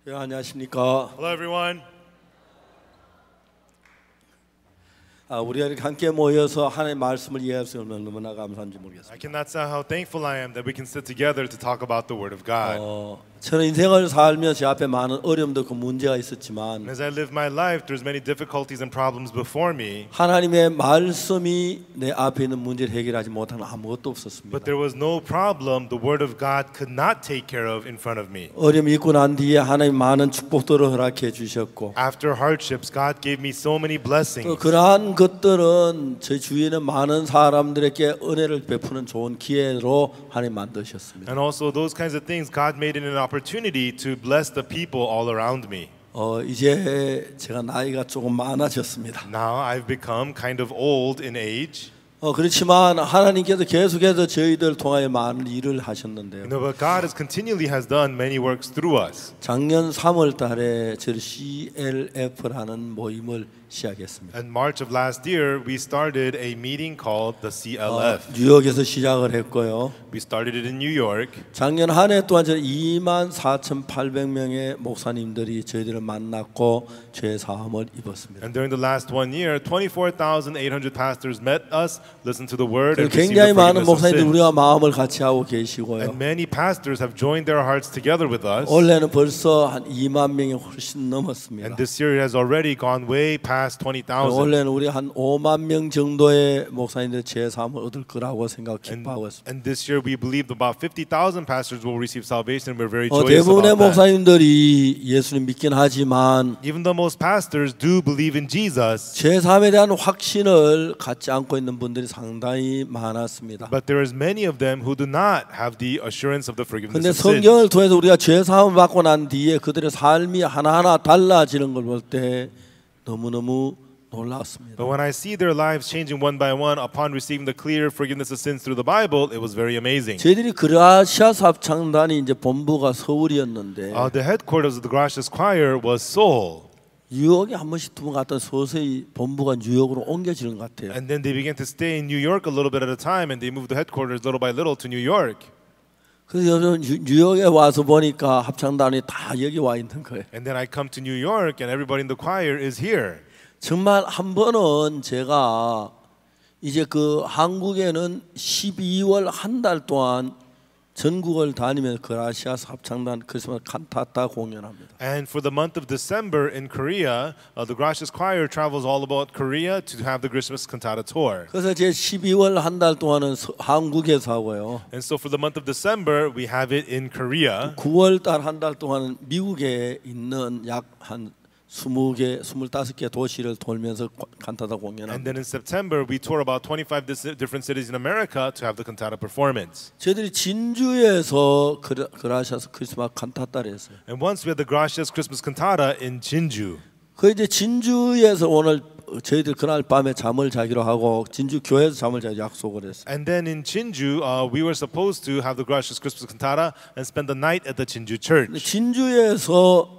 네, 안녕하십니까. Hello, everyone. 우리가 이렇게 함께 모여서 하나님의 말씀을 이해할 수 있는 너무나 감사한지 모르겠습니다. I cannot say how thankful I am that we can sit together to talk about the Word of God. 저는 인생을 살며 제 앞에 많은 어려움도 그 문제가 있었지만 And as I live my life, there's many difficulties and problems before me. 하나님의 말씀이 내 앞에 있는 문제를 해결하지 못하는 아무것도 없었습니다. But there was no problem the Word of God could not take care of in front of me. 어려움이 있고 난 뒤에 하나님 많은 축복들을 허락해 주셨고 After hardships, God gave me so many blessings. 또 그러한 것들은 제 주위에 있는 많은 사람들에게 은혜를 베푸는 좋은 기회로 하나님 만드셨습니다. And also those kinds of things, God made it an opportunity to bless the people all around me. 이제 제가 나이가 조금 많아졌습니다. Now I've become kind of old in age. 그렇지만 하나님께서 계속해서 저희들 통하여 많은 일을 하셨는데요. But God has done many works through us. 작년 3월 달에 저희 CLF라는 모임을 시작했습니다. In March of last year, we started a meeting called the CLF. 뉴욕에서 시작을 했고요. We started it in New York. 작년 한 해 동안 저는 24,800명의 목사님들이 저희들을 만났고 죄 사함을 입었습니다. And during the last 1 year, 24,800 pastors met us, listened to the word, and received 굉장히 the 많은 forgiveness of 목사님들 sins. 우리가 마음을 같이 하고 계시고요. And many pastors have joined their hearts together with us. 올해는 벌써 한 2만 명이 훨씬 넘었습니다. And this year has already gone way past 20,000. 원래는 우리 한 5만 명 정도의 목사님들 죄 사함을 얻을 거라고 기뻐하고 있습니다. And this year we believe about 50,000 pastors will receive salvation. We're very joyous 대부분의 about that. 목사님들이 예수님 믿긴 하지만 Even though most pastors do believe in Jesus, 죄 사함에 대한 확신을 갖지 않고 있는 분들이 상당히 많았습니다. but there is many of them who do not have the assurance of the forgiveness 근데 of sins. 성경을 통해서 우리가 죄 사함을 받고 난 뒤에 그들의 삶이 하나하나 달라지는 걸 볼 때 너무너무 놀랐습니다. But when I see their lives changing one by one upon receiving the clear forgiveness of sins through the Bible, it was very amazing. 저희들이 그라시아 합창단이 이제 본부가 서울이었는데 The headquarters of the Gracious Choir was Seoul. 뉴욕에 한 번씩 두 번 갔던 서서히 본부가 뉴욕으로 옮겨지는 것 같아요. And then they began to stay in New York a little bit at a time, and they moved the headquarters little by little to New York. 그래서 요즘 뉴욕에 와서 보니까 합창단이 다 여기 와 있는 거예요. And then I come to New York, and everybody in the choir is here. 정말 한 번은 제가 이제 그 한국에는 12월 한 달 동안 전국을 다니면서 그라시아 합창단 크리스마스 칸타타 공연합니다. And for the month of December in Korea, the Gracious Choir travels all about Korea to have the Christmas cantata tour. 그래서 제 12월 한 달 동안은 한국에서 하고요. And so for the month of December, we have it in Korea. 9월 달 한 달 동안은 미국에 있는 약 한 20개, 25개 도시를 돌면서 칸타타 And 공연합니다. then in September, we tour about 25 different cities in America to have the cantata performance. 저희들이 진주에서 그라시아스 크리스마스 칸타타를 했어요. And once we had the Gracious Christmas cantata in Jinju. 그 이제 진주에서 오늘 저희들 그날 밤에 잠을 자기로 하고 진주 교회에서 잠을 자기로 약속을 했어요. And then in Jinju, we were supposed to have the Gracious Christmas cantata and spend the night at the Jinju church. 진주에서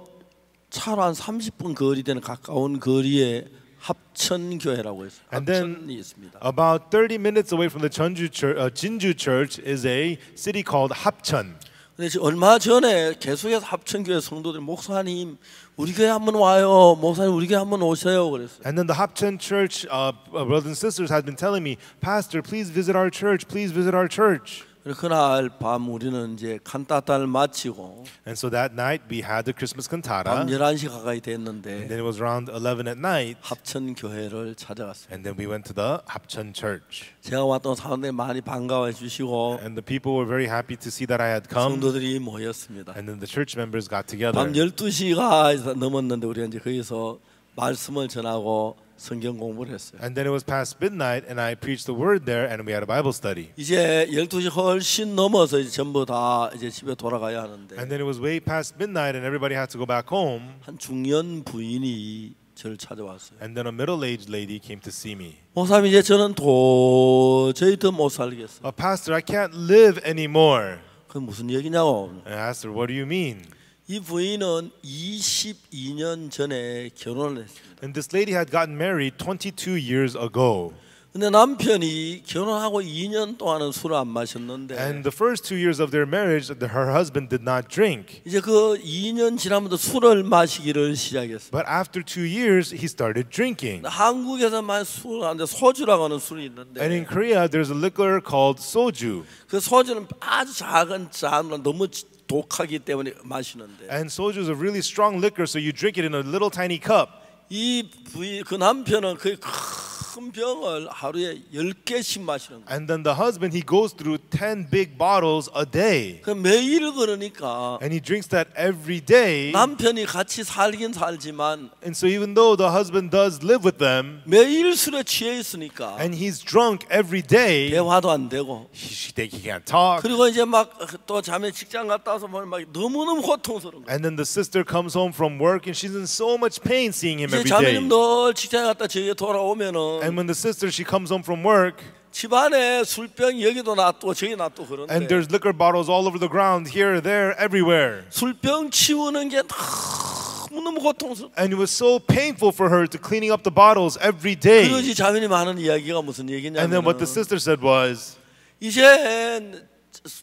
차로 한 30분 거리 되는 가까운 거리에 합천교회라고 있어요. And then 합천이 있습니다. about 30 minutes away from the Jinju church is a city called Hapcheon. 근데 얼마 전에 계속해서 합천교회 성도들 목사님 우리 교회 한번 와요. 목사님 우리 교회 한번 오세요. 그랬어요. And then the Hapcheon church brothers and sisters had been telling me, Pastor, please visit our church. Please visit our church. 그날 밤 우리는 이제 칸타타를 마치고 And so that night we had the Christmas cantata. 밤 11시 가까이 And 됐는데 then it was around 11 at night. 합천교회를 찾아갔어요. And then we went to the Hapcheon church. 제가 왔던 사람들이 많이 반가워해 주시고 And the people were very happy to see that I had come. 성도들이 모였습니다. And then the church members got together. 밤 12시가 넘었는데 우리가 이제 거기서 말씀을 전하고 성경 공부를 했어요. And then it was past midnight and I preached the word there and we had a Bible study. 이제 12시 훨씬 넘어서 이제 전부 다 이제 집에 돌아가야 하는데 And then it was way past midnight and everybody had to go back home. 한 중년 부인이 저를 찾아왔어요. And then a middle-aged lady came to see me. 목사님 이제 저는 도저히 더 못 살겠어요. Pastor, I can't live anymore. 그 무슨 얘기냐고. And I asked her, what do you mean? 이 부인은 22년 전에 결혼을 했습니다. And this lady had gotten married 22 years ago. 근데 남편이 결혼하고 2년 동안은 술을 안 마셨는데 And the first 2 years of their marriage, her husband did not drink. 이제 그 2년 지나면서 술을 마시기를 시작했어요. But after 2 years, he started drinking. 한국에서만 술 하는데 소주라고 하는 술이 And 있는데 in Korea, there's a liquor called soju. 그 소주는 아주 작은 잔으로 너무 독하기 때문에 마시는데 And soju is a really strong liquor, so you drink it in a little tiny cup. 그 남편은 그 큰 병을 하루에 10개씩 마시는 거예요. And then the husband, he goes through 10 big bottles a day. 그 매일 그러니까 And he drinks that every day. 남편이 같이 살긴 살지만 And so even though the husband does live with them, 매일 술에 취해 있으니까 and he's drunk every day, 대화도 안 되고 he can't talk. 그리고 이제 막 또 자매 직장 갔다 와서 보면 막 너무너무 고통스러운 거예요. And then the sister comes home from work and she's in so much pain seeing him 이제 every day. 자매님 늘 직장 갔다 저기 돌아오면은 And when the sister, she comes home from work, 집안에 술병 여기도 놔두고 저기 놔두고 and 그런데 there's liquor bottles all over the ground, here, there, everywhere. 술병 치우는 게 너무너무 고통스러워. And it was so painful for her to cleaning up the bottles every day. 그러지 자매님 하는 이야기가 무슨 얘기냐면 And then what the sister said was, 이제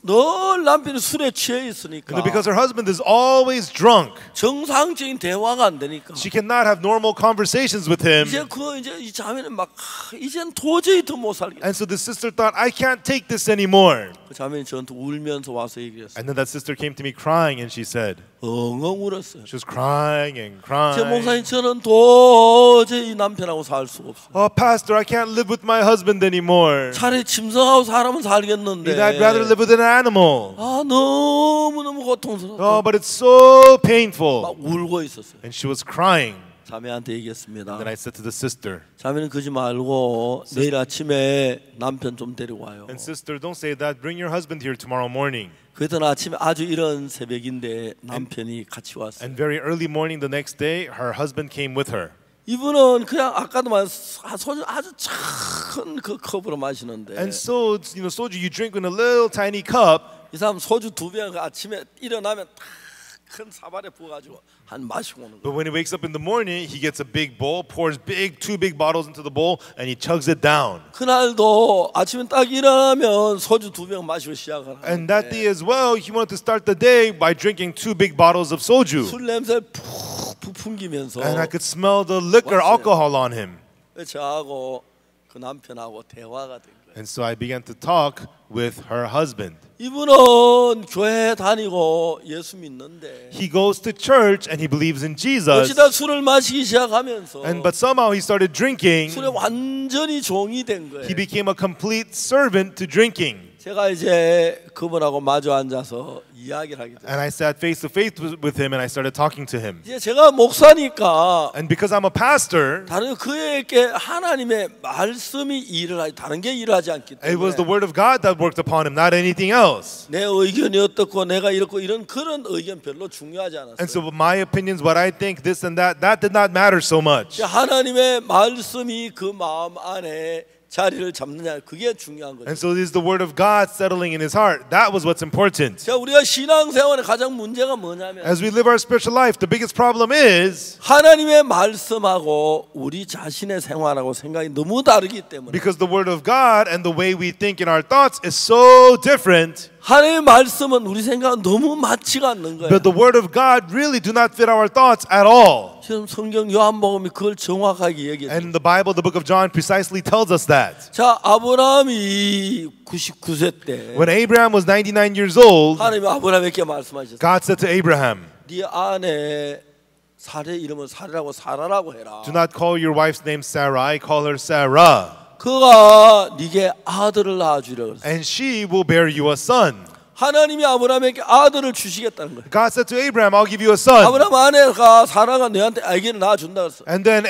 늘 남편이 술에 취해 있으니까 because her husband is always drunk, 정상적인 대화가 안 되니까 she cannot have normal conversations with him. 이제 이 자매는 막 이젠 도저히 더 못 살겠다. And so the sister thought, I can't take this anymore. 그 자매는 저한테 울면서 와서 얘기했어요. And then that sister came to me crying and she said, 엉엉 울었어요. she was crying and 제 crying. 목사님 저는 도저히 이 남편하고 살 수가 없어요. Oh, pastor, I can't live with my husband anymore. 차라리 짐승하고 사람은 살겠는데 I'd rather live with an animal. 아 너무너무 고통스러워. Oh, but it's so painful. 막 울고 있었어요. And she was crying. 자매한테 얘기했습니다. Then I said to the sister, 자매는 그러지 말고 내일 아침에 남편 좀 데리고 와요. and sister, don't say that. Bring your husband here tomorrow morning. 그랬더니 아침에 아주 이른 새벽인데 남편이 같이 왔어요. And very early morning the next day, her husband came with her. 이분은 그냥 아까도 소주 아주 작은 그 컵으로 마시는데 And so, soju you drink in a little tiny cup. 이 사람 소주 2병 아침에 일어나면 큰 사발에 부어가지고 한 마시고 오는 But 거예요. when he wakes up in the morning, he gets a big bowl, pours two big bottles into the bowl, and he chugs it down. 그날도 아침에 딱 일어나면 소주 2병 마시고 시작을 And that day 하는데 as well, he wanted to start the day by drinking 2 big bottles of soju. 술 냄새 푹 풍기면서 And I could smell the liquor 왔어요. alcohol on him. 저하고 그 남편하고 대화가 된 거예요. And so I began to talk with her husband. 이분은 교회 다니고 예수 믿는데 He goes to church and he believes in Jesus. 어찌다 술을 마시기 시작하면서 But somehow he started drinking. 술에 완전히 종이 된 거예요. He became a complete servant to drinking. 제가 이제 그분하고 마주 앉아서 이야기를 하게 됐어요. And I sat face to face with him and I started talking to him. 이제 제가 목사니까 And because I'm a pastor, 다른 그에게 하나님의 말씀이 일을 하지 다른 게 일을 하지 않기 it was the 때문에 word of God that worked upon him, not anything else. 내 의견이 어떻고 내가 이렇고 이런 그런 의견 별로 중요하지 And so 않았어요. my opinions, what I think, this and that did not matter so much. 하나님의 말씀이 그 마음 안에 자리를 잡느냐 그게 중요한 거죠. And so it is the word of God settling in his heart. That was what's important. 자, 우리가 신앙생활의 가장 문제가 뭐냐면 As we live our spiritual life, the biggest problem is 하나님의 말씀하고 우리 자신의 생활하고 생각이 너무 다르기 때문에 because the word of God and the way we think in our thoughts is so different. 하나님의 말씀은 우리 생각은 너무 맞지가 않는 거예요. But the word of God really do not fit our thoughts at all. 지금 성경 요한복음이 그걸 정확하게 얘기해요. And the Bible, the book of John, precisely tells us that. 자, 아브라함이 99세 때 When Abraham was 99 years old, 하나님이 아브라함에게 말씀하셨어요. God said to Abraham, 네 아내 사례 이름은 사례라고 사라라고 해라. do not call your wife's name Sarai, call her Sarah. 그가 네게 아들을 낳아주려 그랬어요. And she will bear you a son. 하나님이 아브라함에게 아들을 주시겠다는 거예요. God said to Abraham, I'll give you a son. 아브라함 아내가 사라가 너한테 아기를 낳아준다 그랬어. And then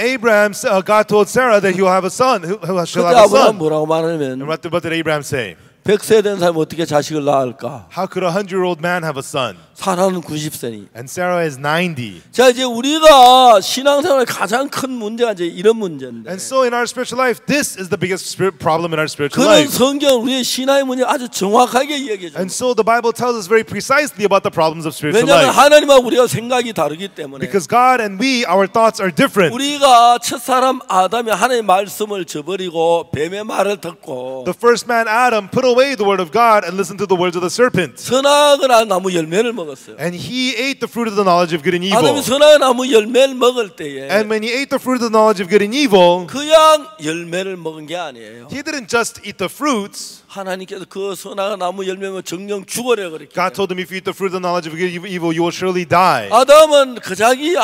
God told Sarah that he will have a son. She'll 그때 have a 아브라함 son. 뭐라고 And 말하냐면 what did Abraham say? 100세 된 사람이 어떻게 자식을 낳을까? How could a 100-year-old man have a son? 사라는 90세니. and Sarah is 90. 자, 이제 우리가 신앙생활의 가장 큰 문제가 이제 이런 문제인데. And so in our spiritual life, this is the biggest problem in our spiritual 그런 life. 성경 우리의 신앙의 문제 아주 정확하게 이야기해 줍니다. And so the Bible tells us very precisely about the problems of spiritual 왜냐하면 life. 하나님과 우리가 생각이 다르기 때문에. Because God and we, our thoughts are different. 우리가 첫사람 아담이 하나님의 말씀을 저버리고 뱀의 말을 듣고 The first man, Adam, put away the word of God and listened to the words of the serpent. 선악을 한 나무 열매를 먹었어요. And he ate the fruit of the knowledge of good and evil. 아담이 선악의 나무 열매를 먹을 때에 And when he ate the fruit of the knowledge of good and evil, 그냥 열매를 먹은 게 아니에요. he didn't just eat the fruits. 하나님께서 그 선악의 나무 열매면 정령 죽어라 그랬기 God 때문에. told him, if you eat the fruit of the knowledge of good and evil, you will surely die. 아담은 그 자기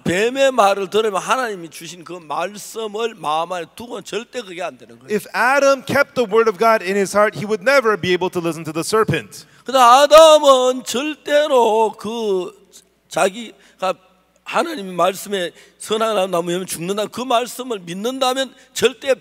뱀의 말을 들으면 하나님이 주신 그 말씀을 마음 안에 두고는 절대 그게 안 되는 거예요. If Adam kept the word of God in his heart, he would never be able to listen to the serpent. 그러나 아담은 절대로 그 자기가 하나님의 말씀에 선악을 나무 열매 죽는다 그 말씀을 믿는다면 절대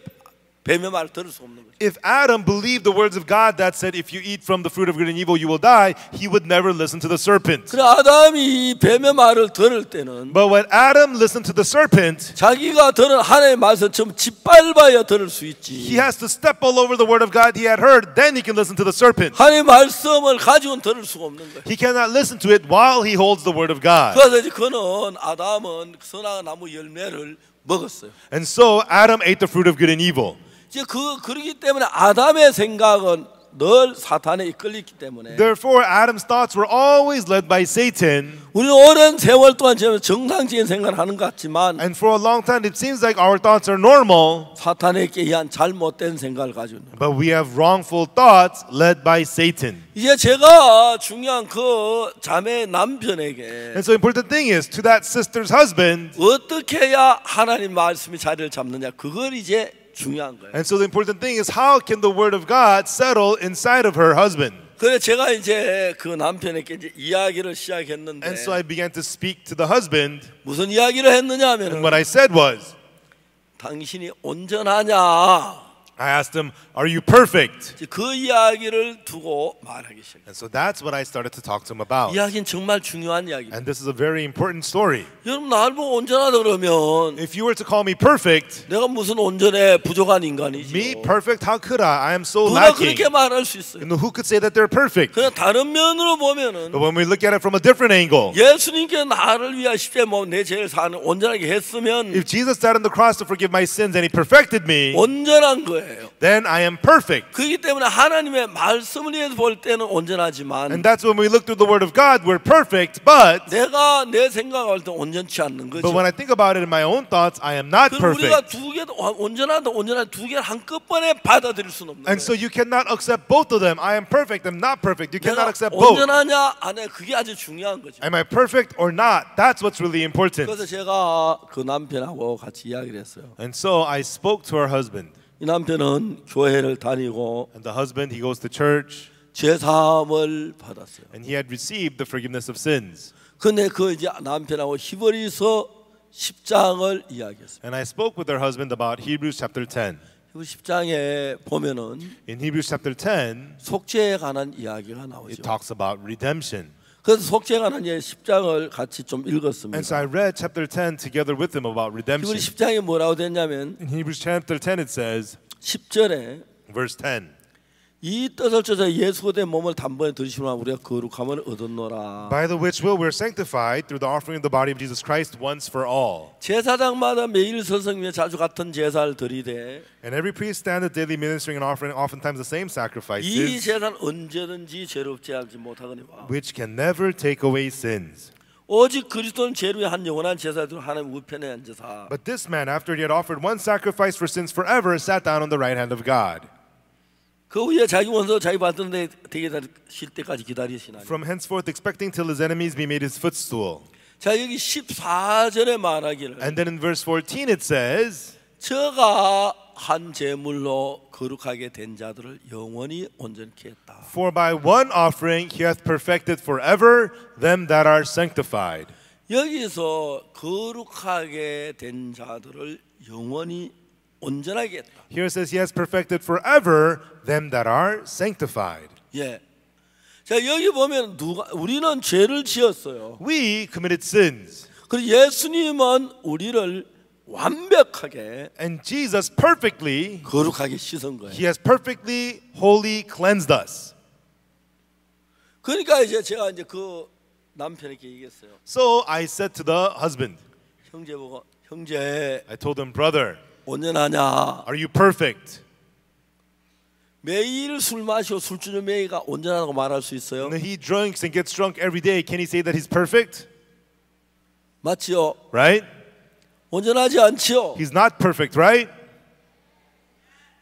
뱀의 말을 들을 수 없는 거예요. If Adam believed the words of God that said, if you eat from the fruit of good and evil, you will die, he would never listen to the serpent. 그래 아담이 뱀의 말을 들을 때는 But when Adam listened to the serpent, 자기가 들은 하나님의 말씀 좀 짓밟아야 들을 수 he 있지. has to step all over the word of God he had heard, then he can listen to the serpent. 하나님의 말씀을 가지고는 들을 수가 없는 거예요. He cannot listen to it while he holds the word of God. 그래서 이제 그는 아담은 선악의 나무 열매를 먹었어요. And so Adam ate the fruit of good and evil. 이제 그러기 때문에 아담의 생각은 늘 사탄에 이끌리기 때문에 Therefore, Adam's thoughts were always led by Satan. 우리는 오랜 세월 동안 정상적인 생각을 하는 것 같지만 And for a long time, it seems like our thoughts are normal, 사탄에게 의한 잘못된 생각을 가지고 있는 거예요. but we have wrongful thoughts led by Satan. 이제 제가 중요한 그 자매 남편에게 And so, the important thing is to that sister's husband. 어떻게 해야 하나님 말씀이 자리를 잡느냐 그걸 이제 중요한 거예요. And so, the important thing is how can the word of God settle inside of her husband? 그래 제가 이제 그 남편에게 이제 이야기를 시작했는데 And so, I began to speak to the husband. 무슨 이야기를 했느냐 And 하면 what I said was, 당신이 온전하냐 I asked him, "Are you perfect?" 이제 그 이야기를 두고 말하기 시작해요. And so that's what I started to talk to him about. 이야기는 정말 중요한 이야기입니다. And this is a very important story. 여러분 나를 보고 온전하다 그러면 If you were to call me perfect, 내가 무슨 온전해 부족한 me 인간이지. perfect, how could I? I am so 누가 lacking. 그렇게 말할 수 있어요. And who could say that they're perfect? 그냥 다른 면으로 보면은 But when we look at it from a different angle, 예수님께 나를 위하여 십자가에 내 죄를 사는 온전하게 했으면 if Jesus died on the cross to forgive my sins and he perfected me, 온전한 거예요. then I am perfect. 그렇기 때문에 하나님의 말씀을 위해서 볼 때는 온전하지만 And that's when we look through the word of God, we're perfect, but 내가 내 생각할 때 온전치 않는 거죠. when I think about it in my own thoughts, I am not 그럼 우리가 perfect. 두 개도 온전하다 두 개를 한꺼번에 받아들일 수는 없는 And so 거예요. you cannot accept both of them. I am perfect, I'm not perfect. You 내가 cannot accept both. 온전하냐 안 해 그게 아주 중요한 거죠. Am I perfect or not? That's what's really important. 그래서 제가 그 남편하고 같이 이야기를 했어요. And so I spoke to her husband. 이 남편은 교회를 다니고 And the husband, he goes to church, 죄사함을 받았어요. and he had received the forgiveness of sins. 근데 그 이제 남편하고 히브리서 10장을 이야기했어요. And I spoke with her husband about Hebrews chapter 10. 그 10장에 보면은 In Hebrews chapter 10, 속죄에 관한 이야기가 it 나오죠. talks about redemption. 그래서 속죄에 관한 10장을 같이 좀 And so 읽었습니다. I read chapter 10 together with him about 히브리 redemption. 10장에 뭐라고 됐냐면 In Hebrews chapter 10, it says, 10절에 verse 10, 이 뜻을 쫓아 예수가 된 몸을 단번에 들으시면 우리가 거룩함을 얻었노라. by the which will we are sanctified through the offering of the body of Jesus Christ once for all. 제사장마다 매일 선성 위에 자주 같은 제사를 드리되 And every priest standeth daily ministering and offering oftentimes the same 이 sacrifices, 제사는 언제든지 죄롭지 않지 못하거니와 which can never take away sins. 오직 그리스도는 죄를 위한 영원한 제사로 하나님 우편에 앉으사 But this man, after he had offered one sacrifice for sins forever, sat down on the right hand of God. 그 후에 자기 원수 자기 받던데 되게 쉴 때까지 기다리시나니. From henceforth expecting till his enemies be made his footstool. 자 여기 14절에 말하기를 And then in verse 14 it says, 저가 한 제물로 거룩하게 된 자들을 영원히 온전케 했다. For by one offering he hath perfected forever them that are sanctified. 여기서 거룩하게 된 자들을 영원히 온전하게 했다. Here it says he has perfected forever them that are sanctified. 예. 자, 여기 보면 우리는 죄를 지었어요. We committed sins. 그리고 예수님은 우리를 완벽하게 And Jesus perfectly, 거룩하게 씻은 거예요. He has perfectly, wholly cleansed us. 그러니까 이제 제가 이제 그 남편에게 얘기했어요. So I said to the husband, 형제 보고 형제 I told him, brother, 온전하냐? are you perfect? 매일 술 마시고 술주는 매일가 온전하다고 말할 수 있어요? And he drinks and gets drunk every day. Can he say that he's perfect? 맞지요? Right? 온전하지 않지요? He's not perfect, right?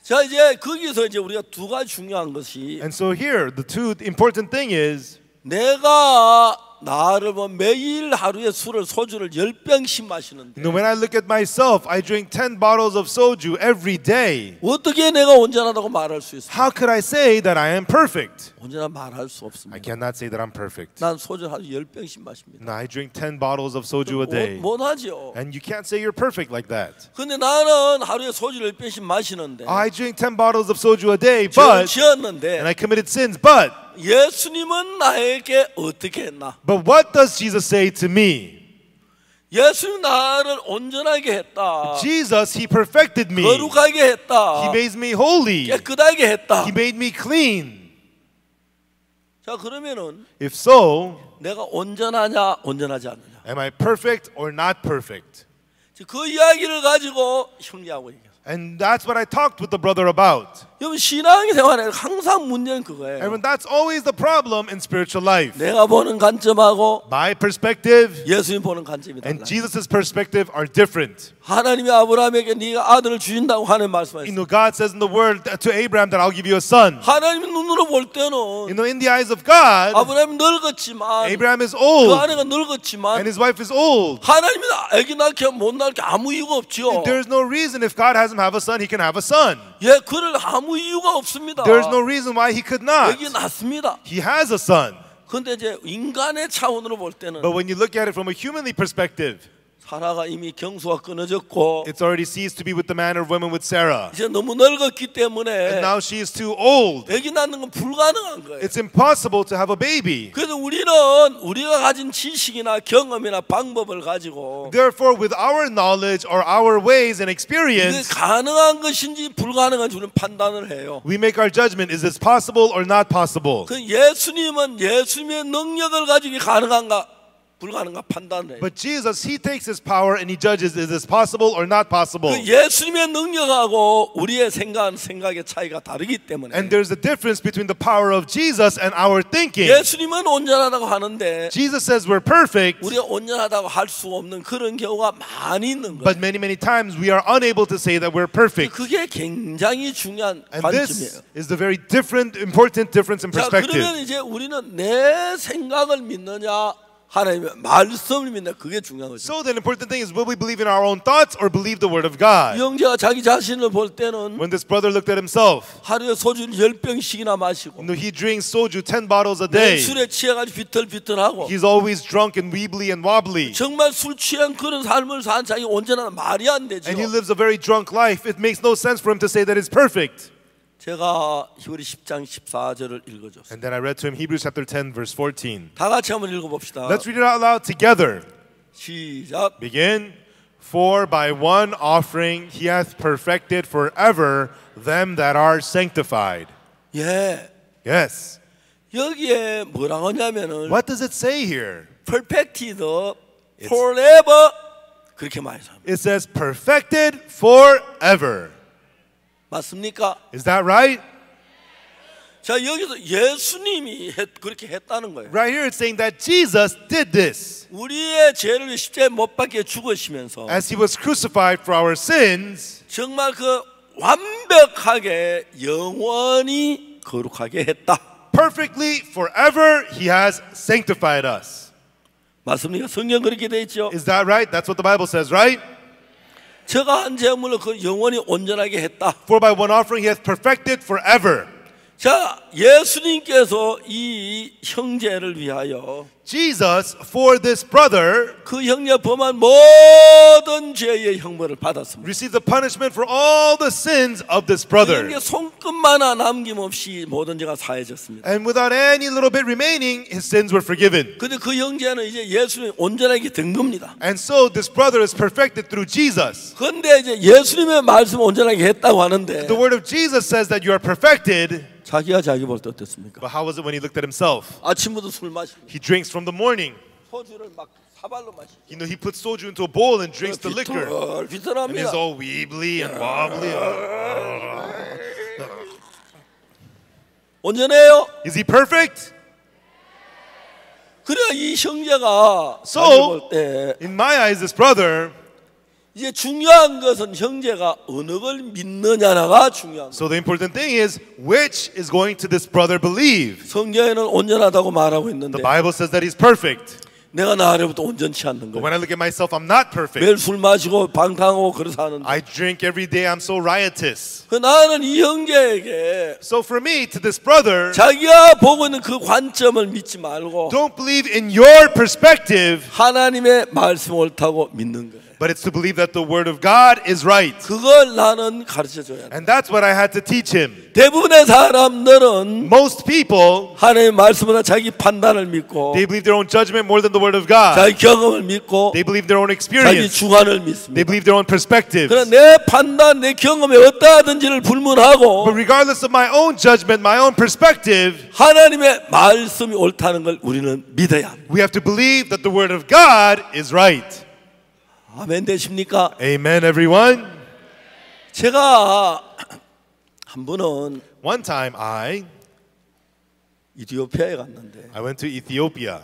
자, 이제 거기서 이제 우리가 두 가지 중요한 것이 And so here, the two important thing is 내가 나를 보면 매일 하루에 소주를 10병씩 마시는데 when I look at myself, I drink 10 bottles of soju every day. 어떻게 내가 온전하다고 말할 수 있어요? How could I say that I am perfect? 온전하 말할 수 I 없습니다. cannot say that I'm perfect. 난 소주 하루 10병씩 마십니다. No, I drink 10 bottles of soju a day. 못하죠. And you can't say you're perfect like that. 근데 나는 하루에 소주를 10병씩 마시는데 I drink 10 bottles of soju a day, 죄를 and 지었는데 I committed sins. But 예수님은 나에게 어떻게 했나? what does Jesus say to me? 예수님 나를 온전하게 했다. Jesus, He perfected me. 거룩하게 He 했다. made me holy. 깨끗하게 했다. He made me clean. 자, 그러면은 If so, 내가 온전하냐 온전하지 않느냐? am I perfect or not perfect? 그 이야기를 가지고 형제하고 얘기해요. And that's what I talked with the brother about. 여러분 신앙생활에 항상 문제는 And 그거예요. that's always the problem in spiritual life. 내가 보는 관점하고 My perspective 예수님 보는 관점이 and 달라요. Jesus' perspective are different. 하나님이 아브라함에게 네가 아들을 주신다고 하나님 You 말씀하셨어요. know, God says in the word to Abraham that I'll give you a son. 하나님 눈으로 볼 You 때는 know, in the eyes of God, 아브라함이 늙었지만 Abraham is 그 old 아내가 and 늙었지만 his wife is old. 하나님이 아기 낳게 못 낳게 아무 이유가 없죠. There's no reason if God has him have a son, he can have a son. 예, 그럴 아무 이유가 없습니다. There's no reason why he could not. 아기 낳습니다. He has a son. 그런데 이제 인간의 차원으로 볼 때는 But when you look at it from a humanly perspective, 사라가 이미 경수가 끊어졌고 it's already ceased to be with the man or woman with Sarah. 이제 너무 늙었기 And 때문에 now she is too old. 아기 낳는 건 불가능한 거예요. It's impossible to have a baby. 그래서 우리가 가진 지식이나 경험이나 방법을 가지고 Therefore, with our knowledge or our ways and 이게 experience, 가능한 것인지 불가능한지 우리는 판단을 해요. we make our judgment. Is this possible or not possible? 그 예수님은 예수님의 능력을 가지고 이게 가능한가 불가능한가 판단을 해요. But Jesus, He takes His power and He judges, is this possible or not possible? 그 예수님의 능력하고 우리의 생각의 차이가 다르기 때문에 And there's a difference between the power of Jesus and our thinking. 예수님은 온전하다고 하는데 Jesus says we're perfect, 우리가 온전하다고 할 수 없는 그런 경우가 많이 있는 거예요. but many times we are unable to say that we're perfect. 그게 굉장히 중요한 And 관점이에요. this is the very important difference in 자, perspective. 그러면 이제 우리는 내 생각을 믿느냐 하나님의 말씀을 믿느냐 그게 중요한 거죠. So the important thing is, will we believe in our own thoughts or believe the word of God? 형제가 자기 자신을 볼 때는 When this brother looked at himself, 하루에 소주를 10병씩이나 마시고 he drinks soju 10 bottles a day. 술에 취해가지고 비틀비틀하고 He's always drunk and weebly and wobbly. 정말 술 취한 그런 삶을 산 자기 온전한 말이 안 되죠. And he lives a very drunk life. It makes no sense for him to say that it's perfect. 제가 히브리 10장 14절을 읽어줬어요. And then I read to him Hebrews chapter 10 verse 14. 다 같이 한번 읽어봅시다. Let's read it out loud together. 시작. Begin. For by one offering he hath perfected forever them that are sanctified. 예. Yes. 여기에 뭐라고 하냐면은 What does it say here? perfected forever 그렇게 말해요. It says perfected forever. 맞습니까? Is that right? 자, 여기서 예수님이 그렇게 했다는 거예요. Right here it's saying that Jesus did this. 우리의 죄를 십자가에 못 박혀 죽으시면서 As he was crucified for our sins, 정말 그 완벽하게 영원히 거룩하게 했다. perfectly forever he has sanctified us. 맞습니까? 성경 그렇게 돼 있죠. Is that right? That's what the Bible says, right? 제가 한 제물로 그 영원히 온전하게 했다. For by one offering he hath perfected forever. 자, 예수님께서 이 형제를 위하여 Jesus for this brother 그 형제 범한 모든 죄의 형벌을 받았습니다. received the punishment for all the sins of this 그 brother. 형제 손끝만 하나 남김없이 모든 죄가 사해졌습니다. And without any little bit remaining, his sins were forgiven. 근데 그 형제는 이제 예수님 온전하게 된 겁니다. And so this brother is perfected through Jesus. 근데 이제 예수님의 말씀 온전하게 했다고 하는데 The word of Jesus says that you are perfected. 자기가 자기 볼 때 어땠습니까? But how was it when he looked at himself? 아침부터 술 마시고 He drinks from the morning. 소주를 막 사발로 마시고 He puts soju into a bowl and drinks the liquor. And he's 비틀비틀합니다. all weebly and wobbly. 온전해요? Is he perfect? 그래 이 형제가 So, 자기 볼 때 in my eyes, this brother, 이제 중요한 것은 형제가 어느 걸 믿느냐가 중요한 거예요. so the important thing is, which is going to this brother believe? 성경에는 온전하다고 말하고 The 있는데 Bible says that he's perfect. 내가 나하려부터 온전치 않는 But 거예요. when I look at myself, I'm not perfect. 매일 술 마시고 방탕하고 그래서 하는데 I drink every day. I'm so riotous. 그 나는 이 형제에게 So for me, to this brother, 자기가 보고 있는 그 관점을 믿지 말고 don't believe in your perspective, 하나님의 말씀 옳다고 믿는 거예요. but it's to believe that the word of God is right. 그걸 나는 가르쳐줘야 돼. And that's what I had to teach him. 대부분의 사람들은 Most people, 하나님의 말씀보다 자기 판단을 믿고 they believe their own judgment more than the word of God. 자기 경험을 믿고 They believe their own 자기 experience. 주관을 They 믿습니다. believe their own perspectives. 그러나 내 판단, 내 경험이 어떠하든지를 불문하고 But regardless of my own judgment, my own perspective, 하나님의 말씀이 옳다는 걸 우리는 믿어야 합니다. we have to believe that the word of God is right. 아멘 되십니까? Amen, everyone. 제가 한 번은 One time I 이디오피아에 갔는데 went to Ethiopia,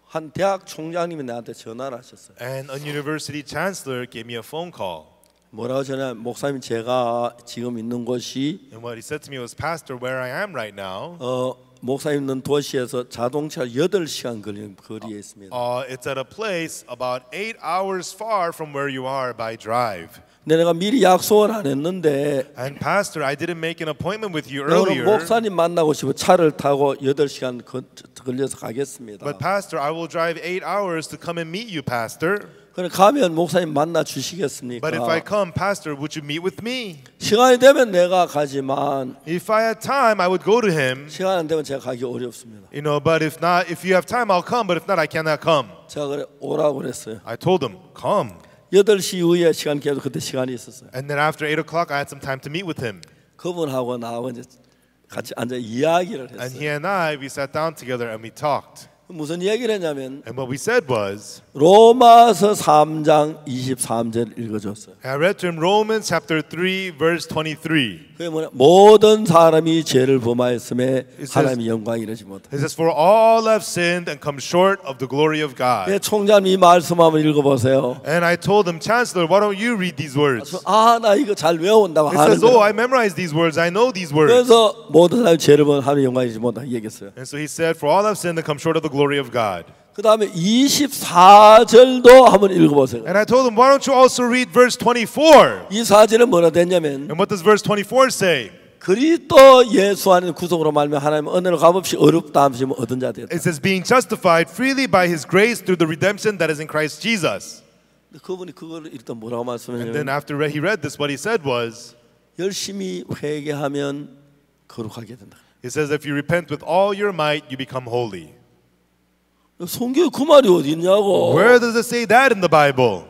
한 대학 총장님이 나한테 전화를 하셨어요. and a university chancellor gave me a phone call. 뭐라고 전화? 목사님 제가 지금 있는 곳이 And what he said to me was, Pastor, where I am right now, 목사님 있는 도시에서 자동차 8시간 걸리는 거리에 있습니다. it's at a place about 8 hours far from where you are by drive. 근데 내가 미리 약속을 안 했는데 And Pastor, I didn't make an appointment with you 내가 earlier. 목사님 만나고 싶어 차를 타고 8시간 걸려서 가겠습니다. But Pastor, I will drive 8 hours to come and meet you, Pastor. 그래 가면 목사님 만나 But if I 주시겠습니까? come, Pastor, would you meet with me? 시간이 되면 내가 가지만 If I had time, I would go to him. 시간 안 되면 제가 가기 어렵습니다. You know, but if not, if you have time, I'll come. But if not, I cannot come. 제가 그래 오라고 그랬어요. I told him, come. 8시 이후에 시간 계속 그때 시간이 있었어요. And then after 8 o'clock, I had some time to meet with him. 그분하고 나하고 이제 같이 앉아 이야기를 And 했어요. he and I, we sat down together and we talked. 무슨 얘기를 했냐면 And what we said was, 로마서 3장 23절 읽어줬어요. I read to him Romans chapter 3, verse 23. 그게 뭐냐? 모든 사람이 죄를 범하였음에 says- 하나님의 영광이 이르지 못해. It says, for all have sinned and come short of the glory of God. 네, 총장님 이 말씀 한번 읽어보세요. And I told him, Chancellor, why don't you read these words? 아, 나 이거 잘 외워온다고 It 하는 says, oh, I 거예요. memorized these words. I know these words. 그래서 모든 사람이 죄를 범하면 하나님의 영광이 이르지 못하다 얘기했어요. And so he said, for all have sinned and come short of the glory of God. 그 다음에 24절도 한번 읽어보세요. And I told him, why don't you also read verse 24? 이 4절은 뭐라 됐냐면 And what does verse 24 say? 그리스도 예수 안에 구속으로 말면 하나님 은혜로 값없이 어렵다 하시면 얻은 자 되었다. It says, being justified freely by his grace through the redemption that is in Christ Jesus. 그분이 그걸 일단 뭐라고 And then 말씀하냐면 after he read this, what he said was, 열심히 회개하면 거룩하게 된다. it says, if you repent with all your might, you become holy. 성경에 그 말이 어디 있냐고. Where does it say that in the Bible?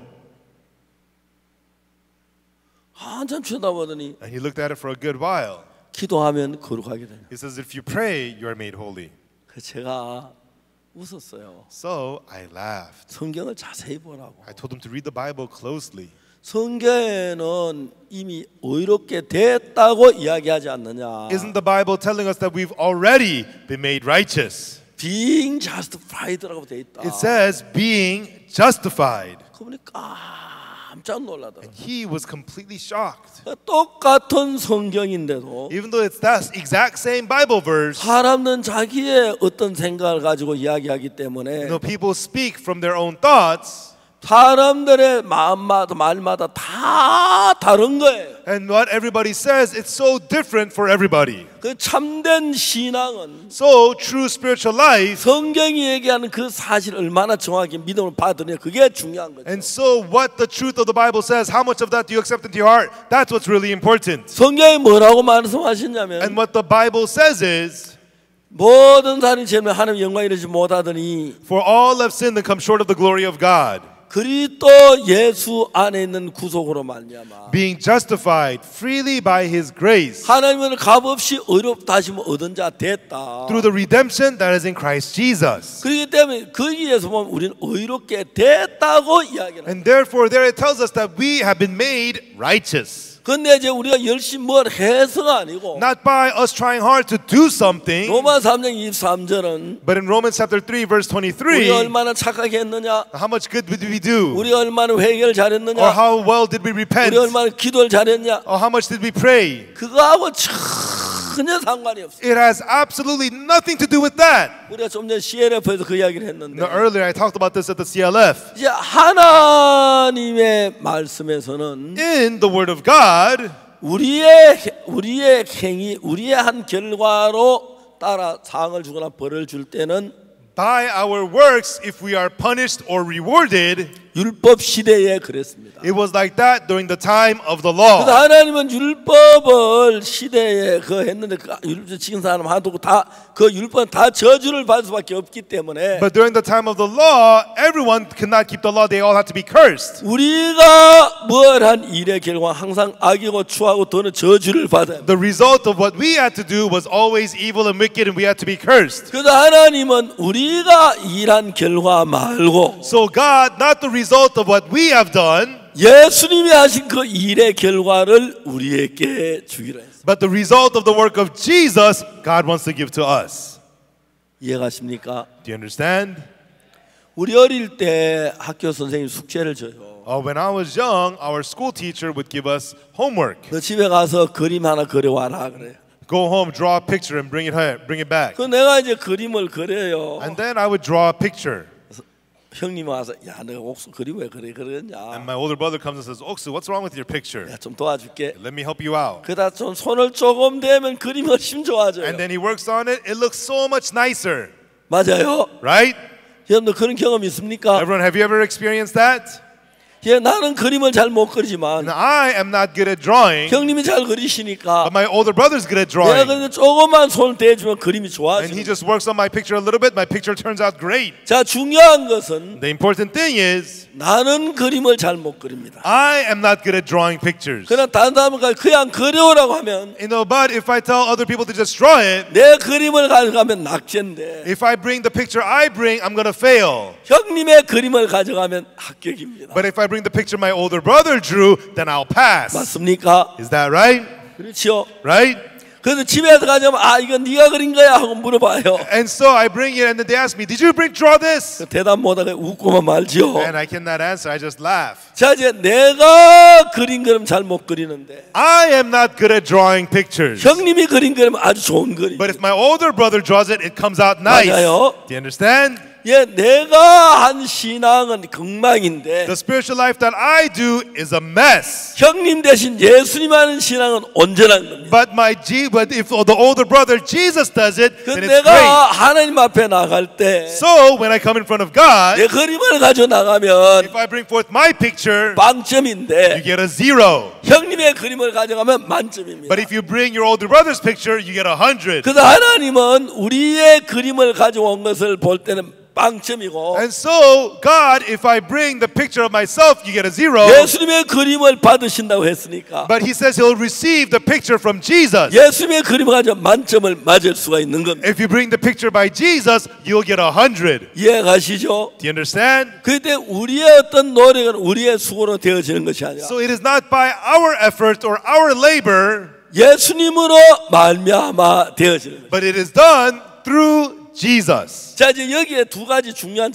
한참 쳐다보더니 And he looked at it for a good while. 기도하면 거룩하게 된다. He says, if you pray, you are made holy. 그래서 제가 웃었어요. So I laughed. 성경을 자세히 보라고. I told him to read the Bible closely. 성경에는 이미 의롭게 됐다고 이야기하지 않느냐. Isn't the Bible telling us that we've already been made righteous? Being justified라고 돼 있다. It says being justified. 그분이 깜짝 놀라더라고요. He was completely shocked. 똑같은 성경인데도 Even though it's that exact same Bible verse, 사람은 자기의 어떤 생각을 가지고 이야기하기 때문에 people speak from their own thoughts. 사람들의 마음마다 말마다 다 다른 거예요. And what everybody says, it's so different for everybody. 그 참된 신앙은 So true spiritual life, 성경이 얘기하는 그 사실을 얼마나 정확히 믿음을 받으냐 그게 중요한 거죠. and so what the truth of the Bible says, how much of that do you accept into your heart? That's what's really important. 성경이 뭐라고 말씀하시냐면 And what the Bible says is, 모든 사람이 죄면 하나님 영광 이르지 못하더니 for all have sinned and come short of the glory of God, 그리스도 예수 안에 있는 구속으로 말미암아 being justified freely by His grace 하나님은 값없이 의롭다 하심을 얻은 자 됐다. through the redemption that is in Christ Jesus. 그렇기 때문에 거기에서 보면 우리는 의롭게 됐다고 이야기합니다. And therefore there it tells us that we have been made righteous. 근데 이제 우리가 열심히 뭘 해서가 아니고 Not by us trying hard to do something, 로마 3장 23절은 but in Romans chapter 3 verse 우리가 23, 얼마나 착하게 했느냐, how much good did we do? 우리가 얼마나 회개를 Or 잘했느냐, how well did we repent? 우리가 얼마나 기도를 잘했냐, Or how much did we pray? 그거하고 전혀 상관이 없어요. It has absolutely nothing to do with that. 우리가 좀 전에 CLF에서 그 이야기를 했는데 Earlier I talked about this at the CLF. 이제 하나님의 말씀에서는 In the Word of God, 우리의 행위, 우리의 한 결과로 따라 상을 주거나 벌을 줄 때는 by our works, if we are punished or rewarded, 율법 시대에 그랬습니다. it was like that during the time of the 그래서 law. 하나님은 율법을 시대에 그 했는데 그 율법 지킨 사람 하도 다그 율법은 다 저주를 받을 수밖에 없기 때문에 But during the time of the law, everyone could not keep the law. They all had to be cursed. 우리가 뭘 한 일의 결과 항상 악이고 추하고 더는 저주를 받아요. The result of what we had to do was always evil and wicked, and we had to be cursed. 그래서 하나님은 우리가 일한 결과 말고 So God, not the result of what we have done, 예수님이 하신 그 일의 결과를 우리에게 주기로 했어요. but the result of the work of Jesus, God wants to give to us. 이해가십니까? Do you understand? 우리 어릴 때 학교 선생님 숙제를 줘요. When I was young, our school teacher would give us homework. 너 집에 가서 그림 하나 그려와라 그래. Go home, draw a picture, and bring it back. 그 내가 이제 그림을 그려요. And then I would draw a picture. 형님이 와서 야 내가 옥수 그림 왜 그래 And 그러냐? my older brother comes and says, Oksu, what's wrong with your picture? 야 좀 도와줄게. Let me help you out. 그다 좀 손을 조금 대면 그림이 훨씬 좋아져요. And then he works on it. It looks so much nicer, 맞아요. right? 여러분들 그런 경험 있습니까? Everyone, have you ever experienced that? 예, 나는 그림을 잘 못 그리지만 And I am not good at drawing, 형님이 잘 그리시니까 but my older brother's good at 내가 drawing. 그런데 조금만 손을 대주면 그림이 And he 좋아져요. just works on my picture a little bit. My picture turns out great. 자, 중요한 것은 The important thing is, 나는 그림을 잘 못 그립니다. I am not good at drawing pictures. 그러나 다른 사람은 그냥 그려오라고 하면 But if I tell other people to just draw it, 내 그림을 가져가면 낙제인데 if I bring the picture I bring, I'm going to fail. 형님의 그림을 가져가면 합격입니다. But if I bring the picture my older brother drew, then I'll pass. 맞습니까? Is that right? 그렇죠. Right? 그래서 집에서 가져오면 아 이건 네가 그린 거야 하고 물어봐요. And so I bring it and then they ask me, did you draw this? 대답 못하고 웃고만 말죠. And I cannot answer. I just laugh. 자 이제 내가 그린 그림 잘 못 그리는데 I am not good at drawing pictures. 형님이 그린 그림은 아주 좋은 그림. But if my older brother draws it, it comes out nice. 맞아요. Do you understand? 예, 내가 한 신앙은 극망인데 The spiritual life that I do is a mess. 형님 대신 예수님 하는 신앙은 온전한 겁니다. But if the older brother Jesus does it, 그 then it's 내가 great. 하나님 앞에 나갈 때 내 So when I come in front of God, 그림을 가져 나가면 if I bring forth my picture, you 빵점인데 get a 0. 형님의 그림을 가져가면 만점입니다. But if you bring your older brother's picture, you get a 100. 그래서 하나님은 우리의 그림을 가져온 것을 볼 때는 빵점이고 And so, God, if I bring the picture of myself, you get a 0. 예수님의 그림을 받으신다고 했으니까 But he says he'll receive the picture from Jesus. 예수님의 그림을 가져 만점을 맞을 수가 있는 겁니다. If you bring the picture by Jesus, you'll get a 100. 이해가시죠? Do you understand? 그때 우리의 어떤 노력은 우리의 수고로 되어지는 것이 아니라 So it is not by our effort or our labor, 예수님으로 말미암아 되어지는 거예요. but it is done through Jesus. 자 이제 여기에 두 가지 중요한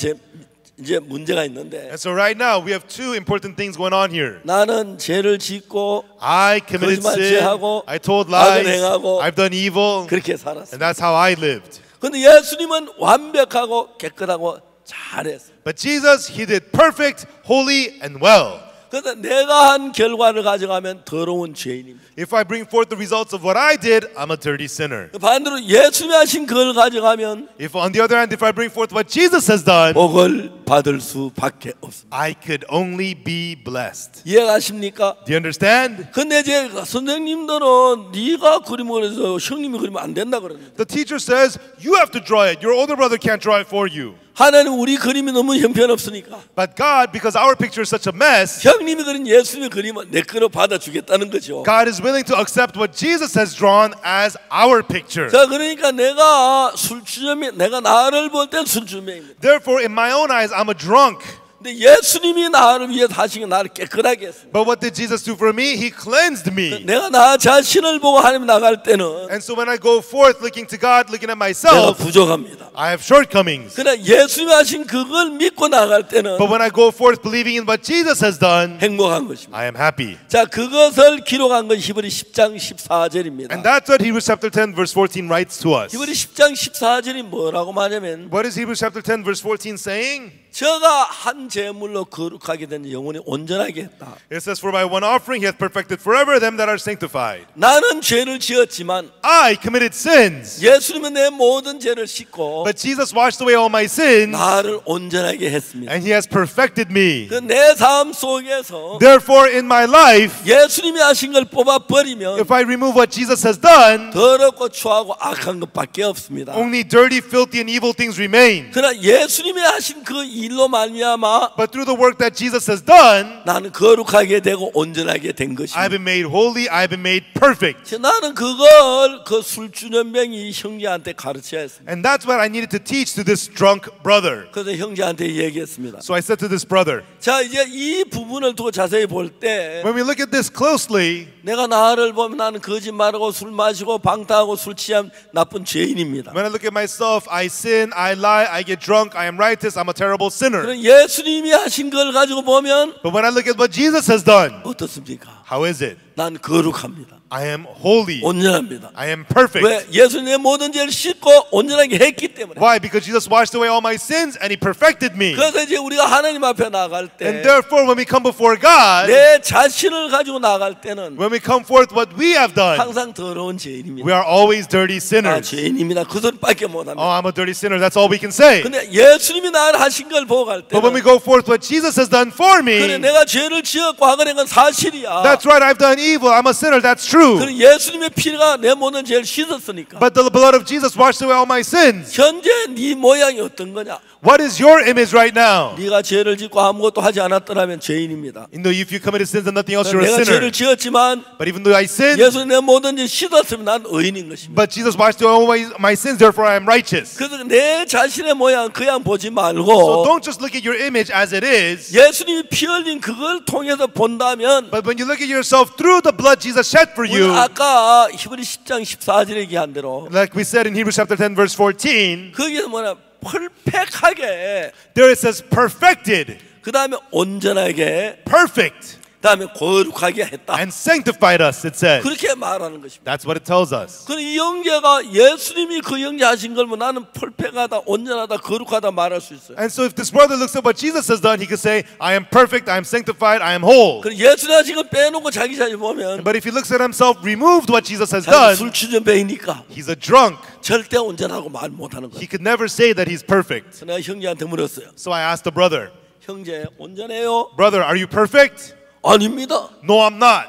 이제 문제가 있는데 And so right now we have two important things going on here. 나는 죄를 짓고 I committed 거짓말 sin, 죄하고 I told 악을 lies, 행하고 I've done evil, 그렇게 살았어요. and that's how I lived. 근데 예수님은 완벽하고 깨끗하고 잘했어. But Jesus, he did perfect, holy, and well. 그래서 내가 한 결과를 가져가면 더러운 죄인입니다. If I bring forth the results of what I did, I'm a dirty sinner. 반대로 예수님이 하신 그걸 가져가면 If on the other hand, if I bring forth what Jesus has done, 복을 받을 수밖에 없습니다. I could only be blessed. 이해가십니까? Do you understand? 근데 이제 선생님들은 네가 그림을 해서 형님이 그리면 안 된다 그러는데 The teacher says, you have to draw it. Your older brother can't draw it for you. 하나님 우리 그림이 너무 형편없으니까 But God, because our picture is such a mess, 형님이 그린 예수님의 그림은 내 거로 받아주겠다는 거죠. God is willing to accept what Jesus has drawn as our picture. 자, 그러니까 내가 술주정뱅, 내가 나를 볼 땐 술주정뱅입니다. Therefore, in my own eyes, I'm a drunk. 근데 예수님이 나를 위해서 하신 게 나를 깨끗하게 했습니다. But what did Jesus do for me? He cleansed me. 내가 나 자신을 보고 하나님 나갈 때는 And so when I go forth looking to God, looking at 내가 myself, 부족합니다. I have shortcomings. 그러나 예수님이 하신 그걸 믿고 나갈 때는 But when I go forth believing in what Jesus has done, 행복한 것입니다. I am happy. 자, 그것을 기록한 것이 히브리 10장 And 14절입니다. that's what Hebrews chapter 10 verse 14 writes to us. 히브리 10장 14절이 뭐라고 말하면 What is Hebrews chapter 10 verse 14 saying? 저가 한 제물로 거룩하게 된 영혼이 온전하게 했다. It says, for by one offering he hath perfected forever them that are sanctified. 나는 죄를 지었지만 I committed sins, 예수님은 내 모든 죄를 씻고 but Jesus washed away all my sins, 나를 온전하게 했습니다. and he has perfected me. 그 내 삶 속에서 Therefore, in my life, 예수님이 하신 걸 뽑아 버리면 if I remove what Jesus has done, 더럽고 추하고 악한 것밖에 없습니다. only dirty, filthy, and evil things remain. 그러나 예수님이 하신 그 일로 말미암아 But through the work that Jesus has done, 나는 거룩하게 되고 온전하게 된 I've 것입니다. been made holy, I've been made perfect. 나는 그걸 그 술주정뱅이 형제한테 가르쳐야 했습니다. And that's what I needed to teach to this drunk brother. 그래서 형제한테 얘기했습니다. So I said to this brother, 자, 이제 이 부분을 두고 자세히 볼 때 when we look at this closely, 내가 나를 보면 나는 거짓말하고 술 마시고 방탕하고 술 취한 나쁜 죄인입니다. when I look at myself, I sin, I lie, I get drunk, I am righteous, I'm a terrible sinner. 그럼 예수님이 하신 걸 가지고 보면 But when I look at what Jesus has done, 어떻습니까? how is it? 난 거룩합니다. I am holy. 온전합니다. I am perfect. 왜? 예수님의 모든 죄를 씻고 온전하게 했기 때문에. Why? Because Jesus washed away all my sins and he perfected me. 그래서 이제 우리가 하나님 앞에 나갈 And 때 therefore, when we come before God, 내 자신을 가지고 나갈 때는 when we come forth what we have done, 항상 더러운 죄인입니다. we are always dirty 아, sinners. 죄인입니다. 그 소리밖에 Oh, 못합니다. I'm a dirty sinner. That's all we can say. 근데 예수님이 나를 하신 걸 보고 갈 But when we 때는 go forth what Jesus has done for 그래 me, 내가 죄를 지었고 하는 건 사실이야. that's right, I've done evil. I'm a sinner. That's true. 그래 예수님의 피가 내 모든 죄를 씻었으니까. But the blood of Jesus washed away all my sins. 현재 네 모양이 어떤 거냐? What is your image right now? 네가 죄를 짓고 아무것도 하지 않았더라면 죄인입니다. You know, if you committed sins and nothing else, you're a 내가 sinner. 죄를 지었지만 But even though I sinned, 예수 내 모든 죄 씻었으면 난 의인인 것입니다. but Jesus washed away all my sins, therefore I am righteous. 그래서 내 자신의 모양 그냥 보지 So 말고 don't just look at your image as it is, 예수님이 피 흘린 그걸 통해서 본다면 but when you look at yourself through the blood Jesus shed for 우리 you, 아까 히브리 10장 14절에 얘기한 대로 like we said in Hebrews chapter 10 verse 14, 거기서 뭐냐 퍼펙하게 there it says perfected, 그 다음에 온전하게 perfect, 그 다음에 거룩하게 했다 and sanctified us, it says. 그렇게 말하는 것입니다. That's what it tells us. 그럼 이 영계가 예수님이 그 영계 하신 걸 뭐 나는 퍼펙하다 온전하다 거룩하다 말할 수 있어요. And so if this brother looks at what Jesus has done, he could say, I am perfect, I am sanctified, I am whole. 그럼 예수님 하신 걸 빼놓고 자기 자신 보면 But if he looks at himself, removed what Jesus has 자기 done, 술 취전배이니까 he's a drunk. 절대 온전하고 말 못하는 거예요. He could never say that he's perfect. 그래서 내가 형제한테 물었어요. So I asked the brother, 형제 온전해요? brother, are you perfect? 아닙니다. No, I'm not.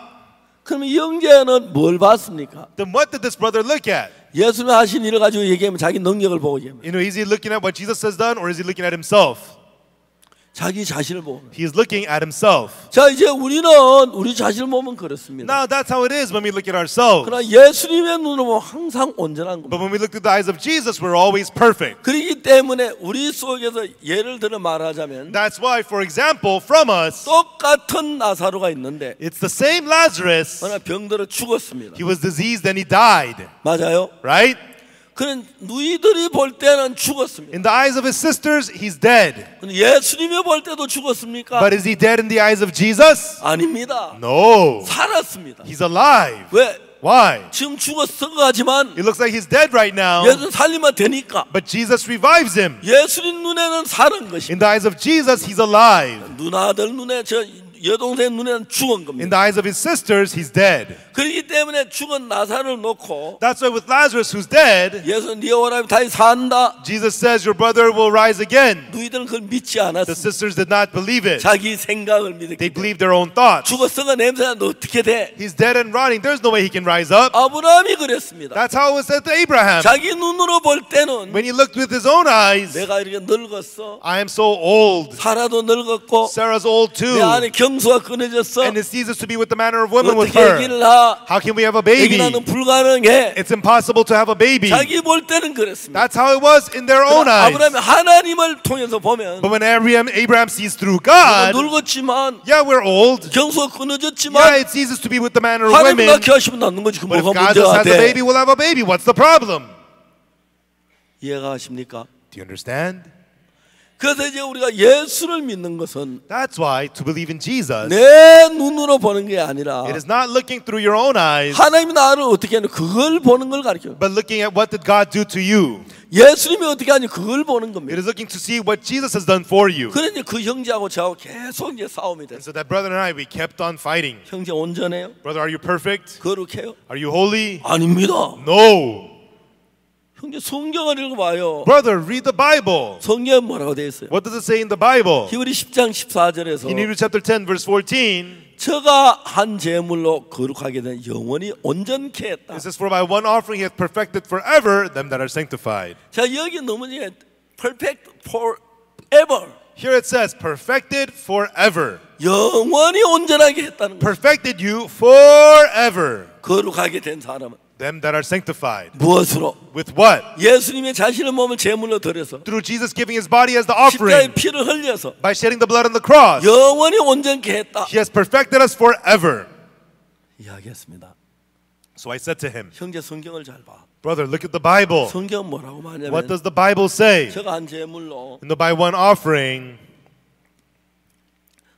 그럼 이 형제는 뭘 봤습니까? Then what did this brother look at? 예수님 하신 일을 가지고 얘기하면 자기 능력을 보고 얘기합니다. You know, is he looking at what Jesus has done or is he looking at himself? 자기 자신을 보면. He is looking at himself. 자 이제 우리는 우리 자신을 보면 그렇습니다. Now that's how it is when we look at ourselves. 그러나 예수님의 눈으로 보면 항상 온전한 겁니다. But when we look through the eyes of Jesus, we're always perfect. 그렇기 때문에 우리 속에서 예를 들어 말하자면 That's why, for example, from us, 똑같은 나사로가 있는데 it's the same Lazarus. 어느 병들어 죽었습니다. He was diseased and he died, 맞아요? right? 그런 누이들이 볼 때는 죽었습니다. In the eyes of his sisters, he's dead. 근데 예수님이 볼 때도 죽었습니까? But is he dead in the eyes of Jesus? 아닙니다. No. 살았습니다. He's alive. 왜? Why? 지금 죽었을 것 같지만 It looks like he's dead right now, 예수 살리면 되니까 but Jesus revives him. 예수님 눈에는 사는 것이 In the eyes of Jesus, he's alive. 누나들 눈에 저 여동생 눈에는 죽은 In 겁니다. the eyes of his sisters, he's dead. 그렇기 때문에 죽은 나사를 놓고 That's why with Lazarus, who's dead, 예수 네 오라면 다시 산다. Jesus says, your brother will rise again. 너희들은 그걸 믿지 The 않았어. sisters did not believe it. 자기 생각을 They 믿었기 때문에. believed their own thoughts. 죽었으가 냄새가 너 어떻게 돼? He's dead and rotting. There's no way he can rise up. 아브라함이 그랬습니다. That's how it was said to Abraham. 자기 눈으로 볼 때는 When he looked with his own eyes, 내가 이렇게 늙었어. I am so old. 사라도 늙었고 Sarah's old too. 내 안에 경수가 끊어졌어. And it ceases to be with the manner of women with 어떻게 her. 아기를 낳아? How can we have a 아기 baby? 낳는 불가능해. It's impossible to have a baby. 자기 볼 때는 그랬습니다. That's how it was in their own eyes. 아브라함이 하나님을 통해서 보면 But when Abraham sees through God, 늙었지만 yeah, we're old. 경수가 Yeah, 끊어졌지만 it ceases to be with the manner of 하나님 women. 낳게 하시면 낳는 거지. 그 But if 뭐가 God just 문제가 has a baby, 돼? we'll have a baby. What's the problem? 이해가 가십니까? Do you understand? 그래서 이제 우리가 예수를 믿는 것은 That's why to believe in Jesus, 내 눈으로 보는 게 아니라 it is not looking through your own eyes, 하나님이 나를 어떻게 하는 그걸 보는 걸 가르쳐요. but looking at what did God do to you. 예수님이 어떻게 하는지 그걸 보는 It 겁니다. is looking to see what Jesus has done for you. 그래 이제 그 형제하고 저하고 계속 이제 싸움이 And 됐어요. so that brother and I, we kept on fighting. 형제 온전해요? Brother, are you perfect? 거룩해요? Are you holy? 아닙니다. No. 형제 성경을 읽어봐요. Brother, read the Bible. 성경 뭐라고 되어 있어요? What does it say in the Bible? 히브리 10장 14절에서 In Hebrews chapter 10, verse 14, 저가 한 제물로 거룩하게 된 영원히 온전케 했다. it says, for by one offering he hath perfected forever them that are sanctified. 자 여기 너무 이제 perfect forever Here it says, perfected forever. 영원히 온전하게 했다는 거. Perfected you forever. 거룩하게 된 사람은 Them that are sanctified. 무엇으로? With what? 예수님의 자신의 몸을 제물로 드려서 Through Jesus giving his body as the 십자가의 offering. 피를 흘려서 By shedding the blood on the cross. 영원히 온전케 했다. He has perfected us forever. 이야기했습니다. So I said to him, 형제 성경을 잘 봐. brother, look at the Bible. 성경 뭐라고 What 말하냐면 does the Bible say? 저가 한 제물로 And by one offering,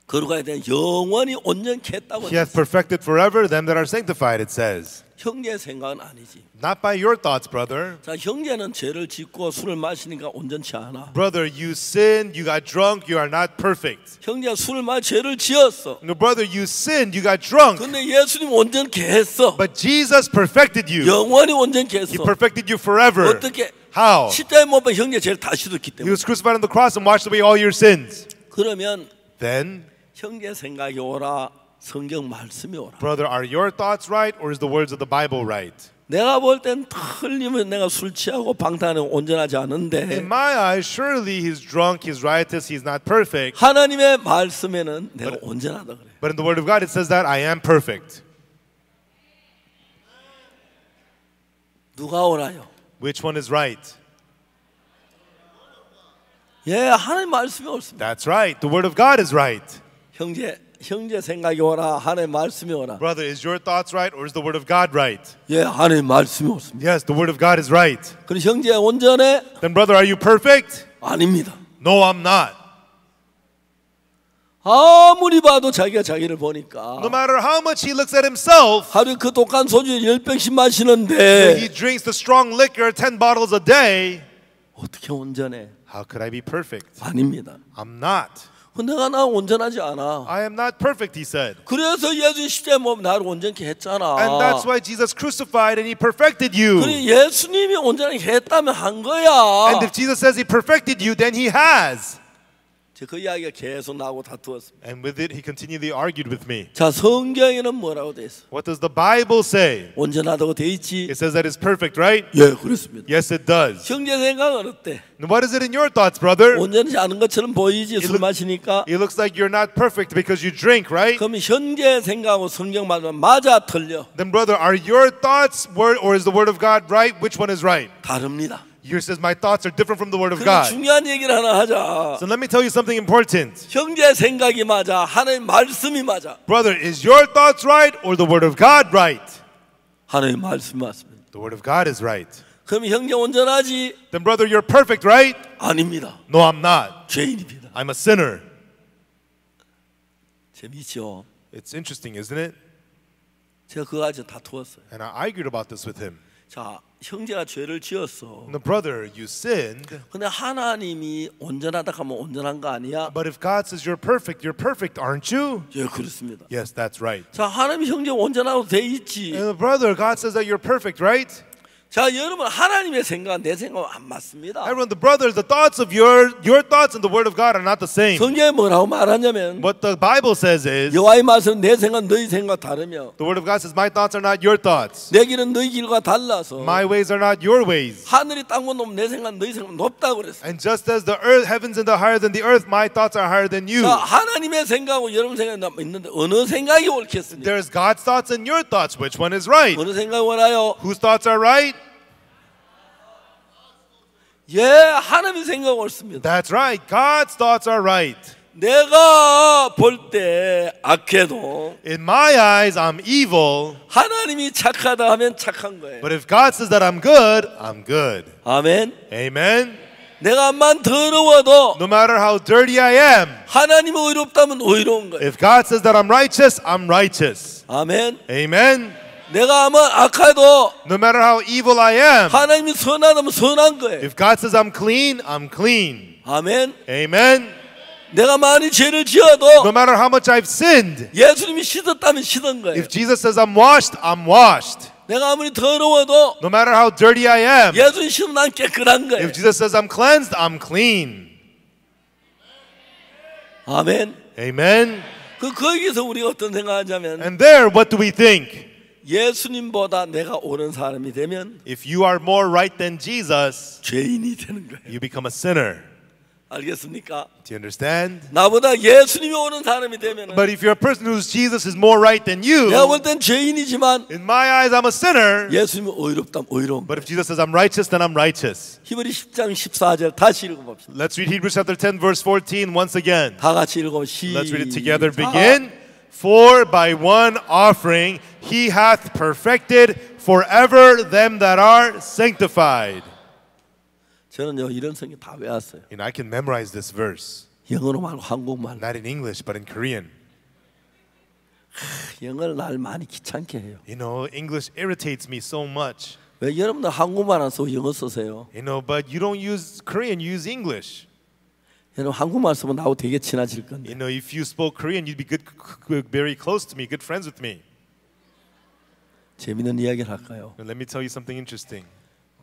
거룩하게 된 영원히 온전케 했다고. he hath perfected forever them that are sanctified, it says. 형제 생각은 아니지. Not by your thoughts, brother. 자 형제는 죄를 짓고 술을 마시니까 온전치 않아. Brother, you sinned, you got drunk, you are not perfect. 형제가 술을 마시 죄를 지었어. No, brother, you sinned, you got drunk. 근데 예수님 온전케 했어. But Jesus perfected you. 영원히 온전케 He 했어. perfected you forever. 어떻게? How? 십자가에 못 박힌 형제 죄를 다 씻었기 He 때문에. was crucified on the cross and washed away all your sins. 그러면 Then, 형제 생각이 오라, 성경 말씀이 오라. brother, are your thoughts right or is the words of the Bible right? 내가 볼 땐 틀리면 내가 술 취하고 방탕하는 온전하지 않은데 In my eyes, surely he's drunk, he's riotous, he's not perfect. 하나님의 말씀에는 내가 온전하다 그래. But in the Word of God, it says that I am perfect. 누가 오라요? Which one is right? 예, 하나님 말씀이 옳습니다. That's right. The Word of God is right. 형제 생각이 오라, 하나님 말씀이 오라. Brother, is your thoughts right or is the Word of God right? 예, 하나님 말씀이 옳습니다. Yes, the Word of God is right. 그럼 형제 온전해? Then, brother, are you perfect? 아닙니다. No, I'm not. 아무리 봐도 자기가 자기를 보니까 No matter how much he looks at himself, 하루에 그 독한 소주 10병씩 he 마시는데 drinks the strong liquor 10 bottles a day. 어떻게 온전해? How could I be perfect? 아닙니다. I'm not. 내가 나 온전하지 않아. I am not perfect, he said. 그래서 예수 십자가에 못 나를 온전케 했잖아. And that's why Jesus crucified and he perfected you. 그래 예수님이 온전하게 했다면 한 거야. And if Jesus says he perfected you, then he has. 그 이야기가 계속 나오고 다투었습니다. And with it, he continually argued with me. 자 성경에는 뭐라고 돼 있어? What does the Bible say? 온전하다고 돼 있지. It says that it's perfect, right? 예, 그렇습니다. Yes, it does. 형제 생각은 어때? And what is it in your thoughts, brother? 온전하지 않은 것처럼 보이지 술 마시니까. It looks like you're not perfect because you drink, right? 그럼 현재 생각하고 성경 말하면 맞아 틀려? Then, brother, are your thoughts word or is the word of God right? Which one is right? 다릅니다. You says my thoughts are different from the word of 그럼 God. 중요한 얘기를 하나 하자. So let me tell you something important. 형제 생각이 맞아, 하나님 말씀이 맞아. Brother, is your thoughts right or the word of God right? 하나님 말씀이 맞습니다. The word of God is right. 그럼 형제 온전하지? Then, brother, you're perfect, right? 아닙니다. No, I'm not. 죄인입니다. I'm a sinner. 재미있죠. It's interesting, isn't it? 제가 그거 가지고 다투었어요. And I argued about this with him. 자, 형제가 죄를 지었어. No, brother, you sinned. 근데 하나님이 온전하다 하면 온전한 거 아니야? But if God says you're perfect, aren't you? 예, 그렇습니다. Yes, that's right. 자, 하나님이 형제 온전하고 돼 있지. And the brother, God says that you're perfect, right? 자, 여러분 하나님의 생각은 내 생각은 안 맞습니다. Everyone, the brothers, the thoughts of your thoughts and the word of God are not the same. 성경에 뭐라고 말하냐면 What the Bible says is, 여호와의 말씀은 내 생각 너희 생각 다르며 the word of God says, my thoughts are not your thoughts. 내 길은 너희 길과 달라서 My ways are not your ways. 하늘이 땅보다 높으면 내 생각 너희 생각 높다고 그랬어요. And just as the earth, heavens and the higher than the earth, my thoughts are higher than you. 자, 하나님의 생각하고 여러분 생각이 있는데 어느 생각이 옳겠습니까? There's God's thoughts and your thoughts. Which one is right? 어느 생각이 옳아요? Whose thoughts are right? 예, 하나님의 생각이 옳습니다. That's right. God's thoughts are right. 내가 볼 때 악해도 In my eyes, I'm evil. 하나님이 착하다 하면 착한 거예요. But if God says that I'm good, I'm good. 아멘. Amen. 내가 암만 더러워도 No matter how dirty I am, 하나님이 의롭다면 의로운 거예요. if God says that I'm righteous. 아멘. Amen. 내가 아마 악해도 No matter how evil I am, 하나님이 선하다면 선한 거예요. if God says I'm clean. 아멘. Amen. 내가 많이 죄를 지어도 No matter how much I've sinned, 예수님이 씻었다면 씻은 거예요. if Jesus says I'm washed. 내가 아무리 더러워도 No matter how dirty I am, 예수님 씻으면 난 깨끗한 거예요. if Jesus says I'm cleansed, I'm clean. 아멘. Amen. 거기서 우리가 어떤 생각하냐면 And there, what do we think? 예수님보다 내가 옳은 사람이 되면 If you are more right than Jesus, 죄인이 되는 거예요. you become a sinner. 알겠습니까? Do you understand? 나보다 예수님이 옳은 사람이 되면 But if you're a person who's Jesus is more right than you, 내가 볼 땐 죄인이지만 in my eyes, I'm a sinner. 예수님이 의롭다면 의로운 But if Jesus says I'm righteous, then I'm righteous. 히브리 10장 14절 다시 읽어봅시다. Let's read Hebrews chapter 10, verse 14 once again. 다 같이 읽어봅시다. Let's read it together. Begin. For by one offering he hath perfected forever them that are sanctified. 저는요 이런 성경 다 외웠어요. You know, I can memorize this verse. 영어로 말고 한국말로. Not in English, but in Korean. 영어를 날 많이 귀찮게 해요. You know, English irritates me so much. 왜 여러분들 한국말 안 쓰고 영어 쓰세요? You know, but you don't use Korean, you use English. 여러분 한국말 쓰면 나하고 되게 친해질 건데. You know, if you spoke Korean, you'd be very close to me, good friends with me. 재밌는 이야기를 할까요? And let me tell you something interesting.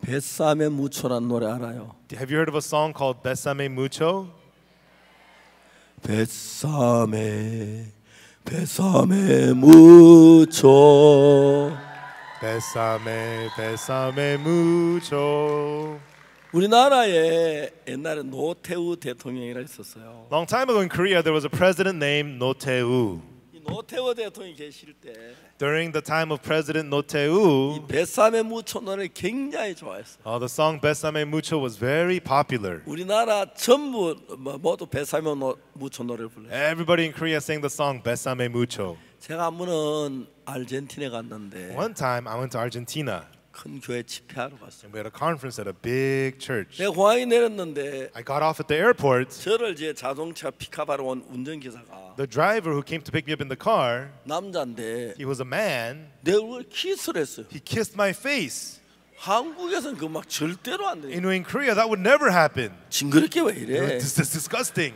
뱃삼의 무초란 노래 알아요? Have you heard of a song called Besame Mucho? 뱃삼의 무초. Besame Mucho. 우리나라에 옛날에 노태우 대통령이라 있었어요. Long time ago in Korea, there was a president named No Tae-woo. 이 노태우 대통령이 계실 때 During the time of President No 이 Tae-woo, 뱃삼의 무초 노래 굉장히 좋아했어요. the song Besame Mucho was very popular. 우리나라 전부 모두 뱃삼의 무초 노래를 불러요. Everybody in Korea sang the song Besame Mucho. 제가 한 번은 아르헨티나에 갔는데 One time, I went to Argentina, 큰 교회 집회하러 갔어요. and we had a conference at a big church. 내가 공항에 내렸는데 I got off at the airport. 저를 제 자동차 픽업하러 온 운전기사가 The driver who came to pick me up in the car, 남자인데 he was a man. 내 얼굴에 키스를 했어요. He kissed my face. 한국에서는 그 막 절대로 안 You 돼요. know, in Korea, that would never happen. 징그럽게 왜 You know, 이래? this is disgusting.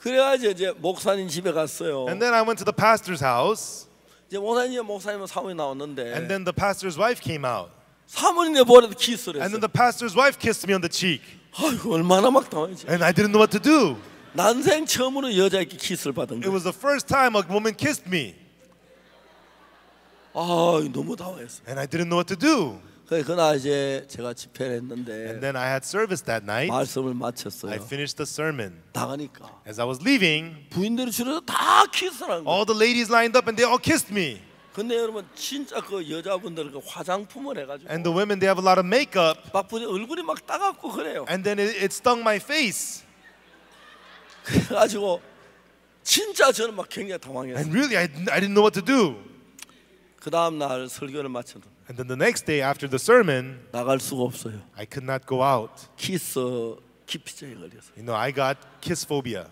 그래가지고 이제 목사님 집에 갔어요. And then I went to the pastor's house, 이제 목사님은 사모님 나왔는데 and then the pastor's wife came out. 사모님 내 머리에 키스를 And then 했어요. the pastor's wife kissed me on the cheek. 아이고 얼마나 막 당황했지. And I didn't know what to do. 난생 처음으로 여자에게 키스를 받은 It 거예요. was the first time a woman kissed me. 아 너무 당황했어요. And I didn't know what to do. 그래서 그날 이제 제가 집회를 And 했는데 then I had service that night. 말씀을 I 마쳤어요. finished the sermon. 나가니까 As I was leaving, 부인들이 줄여서 다 키스를 한 거예요. all the ladies lined up and they all kissed me. 근데 여러분 진짜 그 여자분들 그 화장품을 해가지고 And the women, they have a lot of makeup. 막 부인 얼굴이 막 따갑고 그래요. And then it stung my face. 그래가지고 진짜 저는 막 굉장히 당황했어요. And really, I didn't know what to do. 그 다음 날 설교를 마쳤는데 And then the next day after the sermon, 나갈 수가 없어요. I could not go out. 키스 기피증에 걸려서. You know, I got kiss phobia.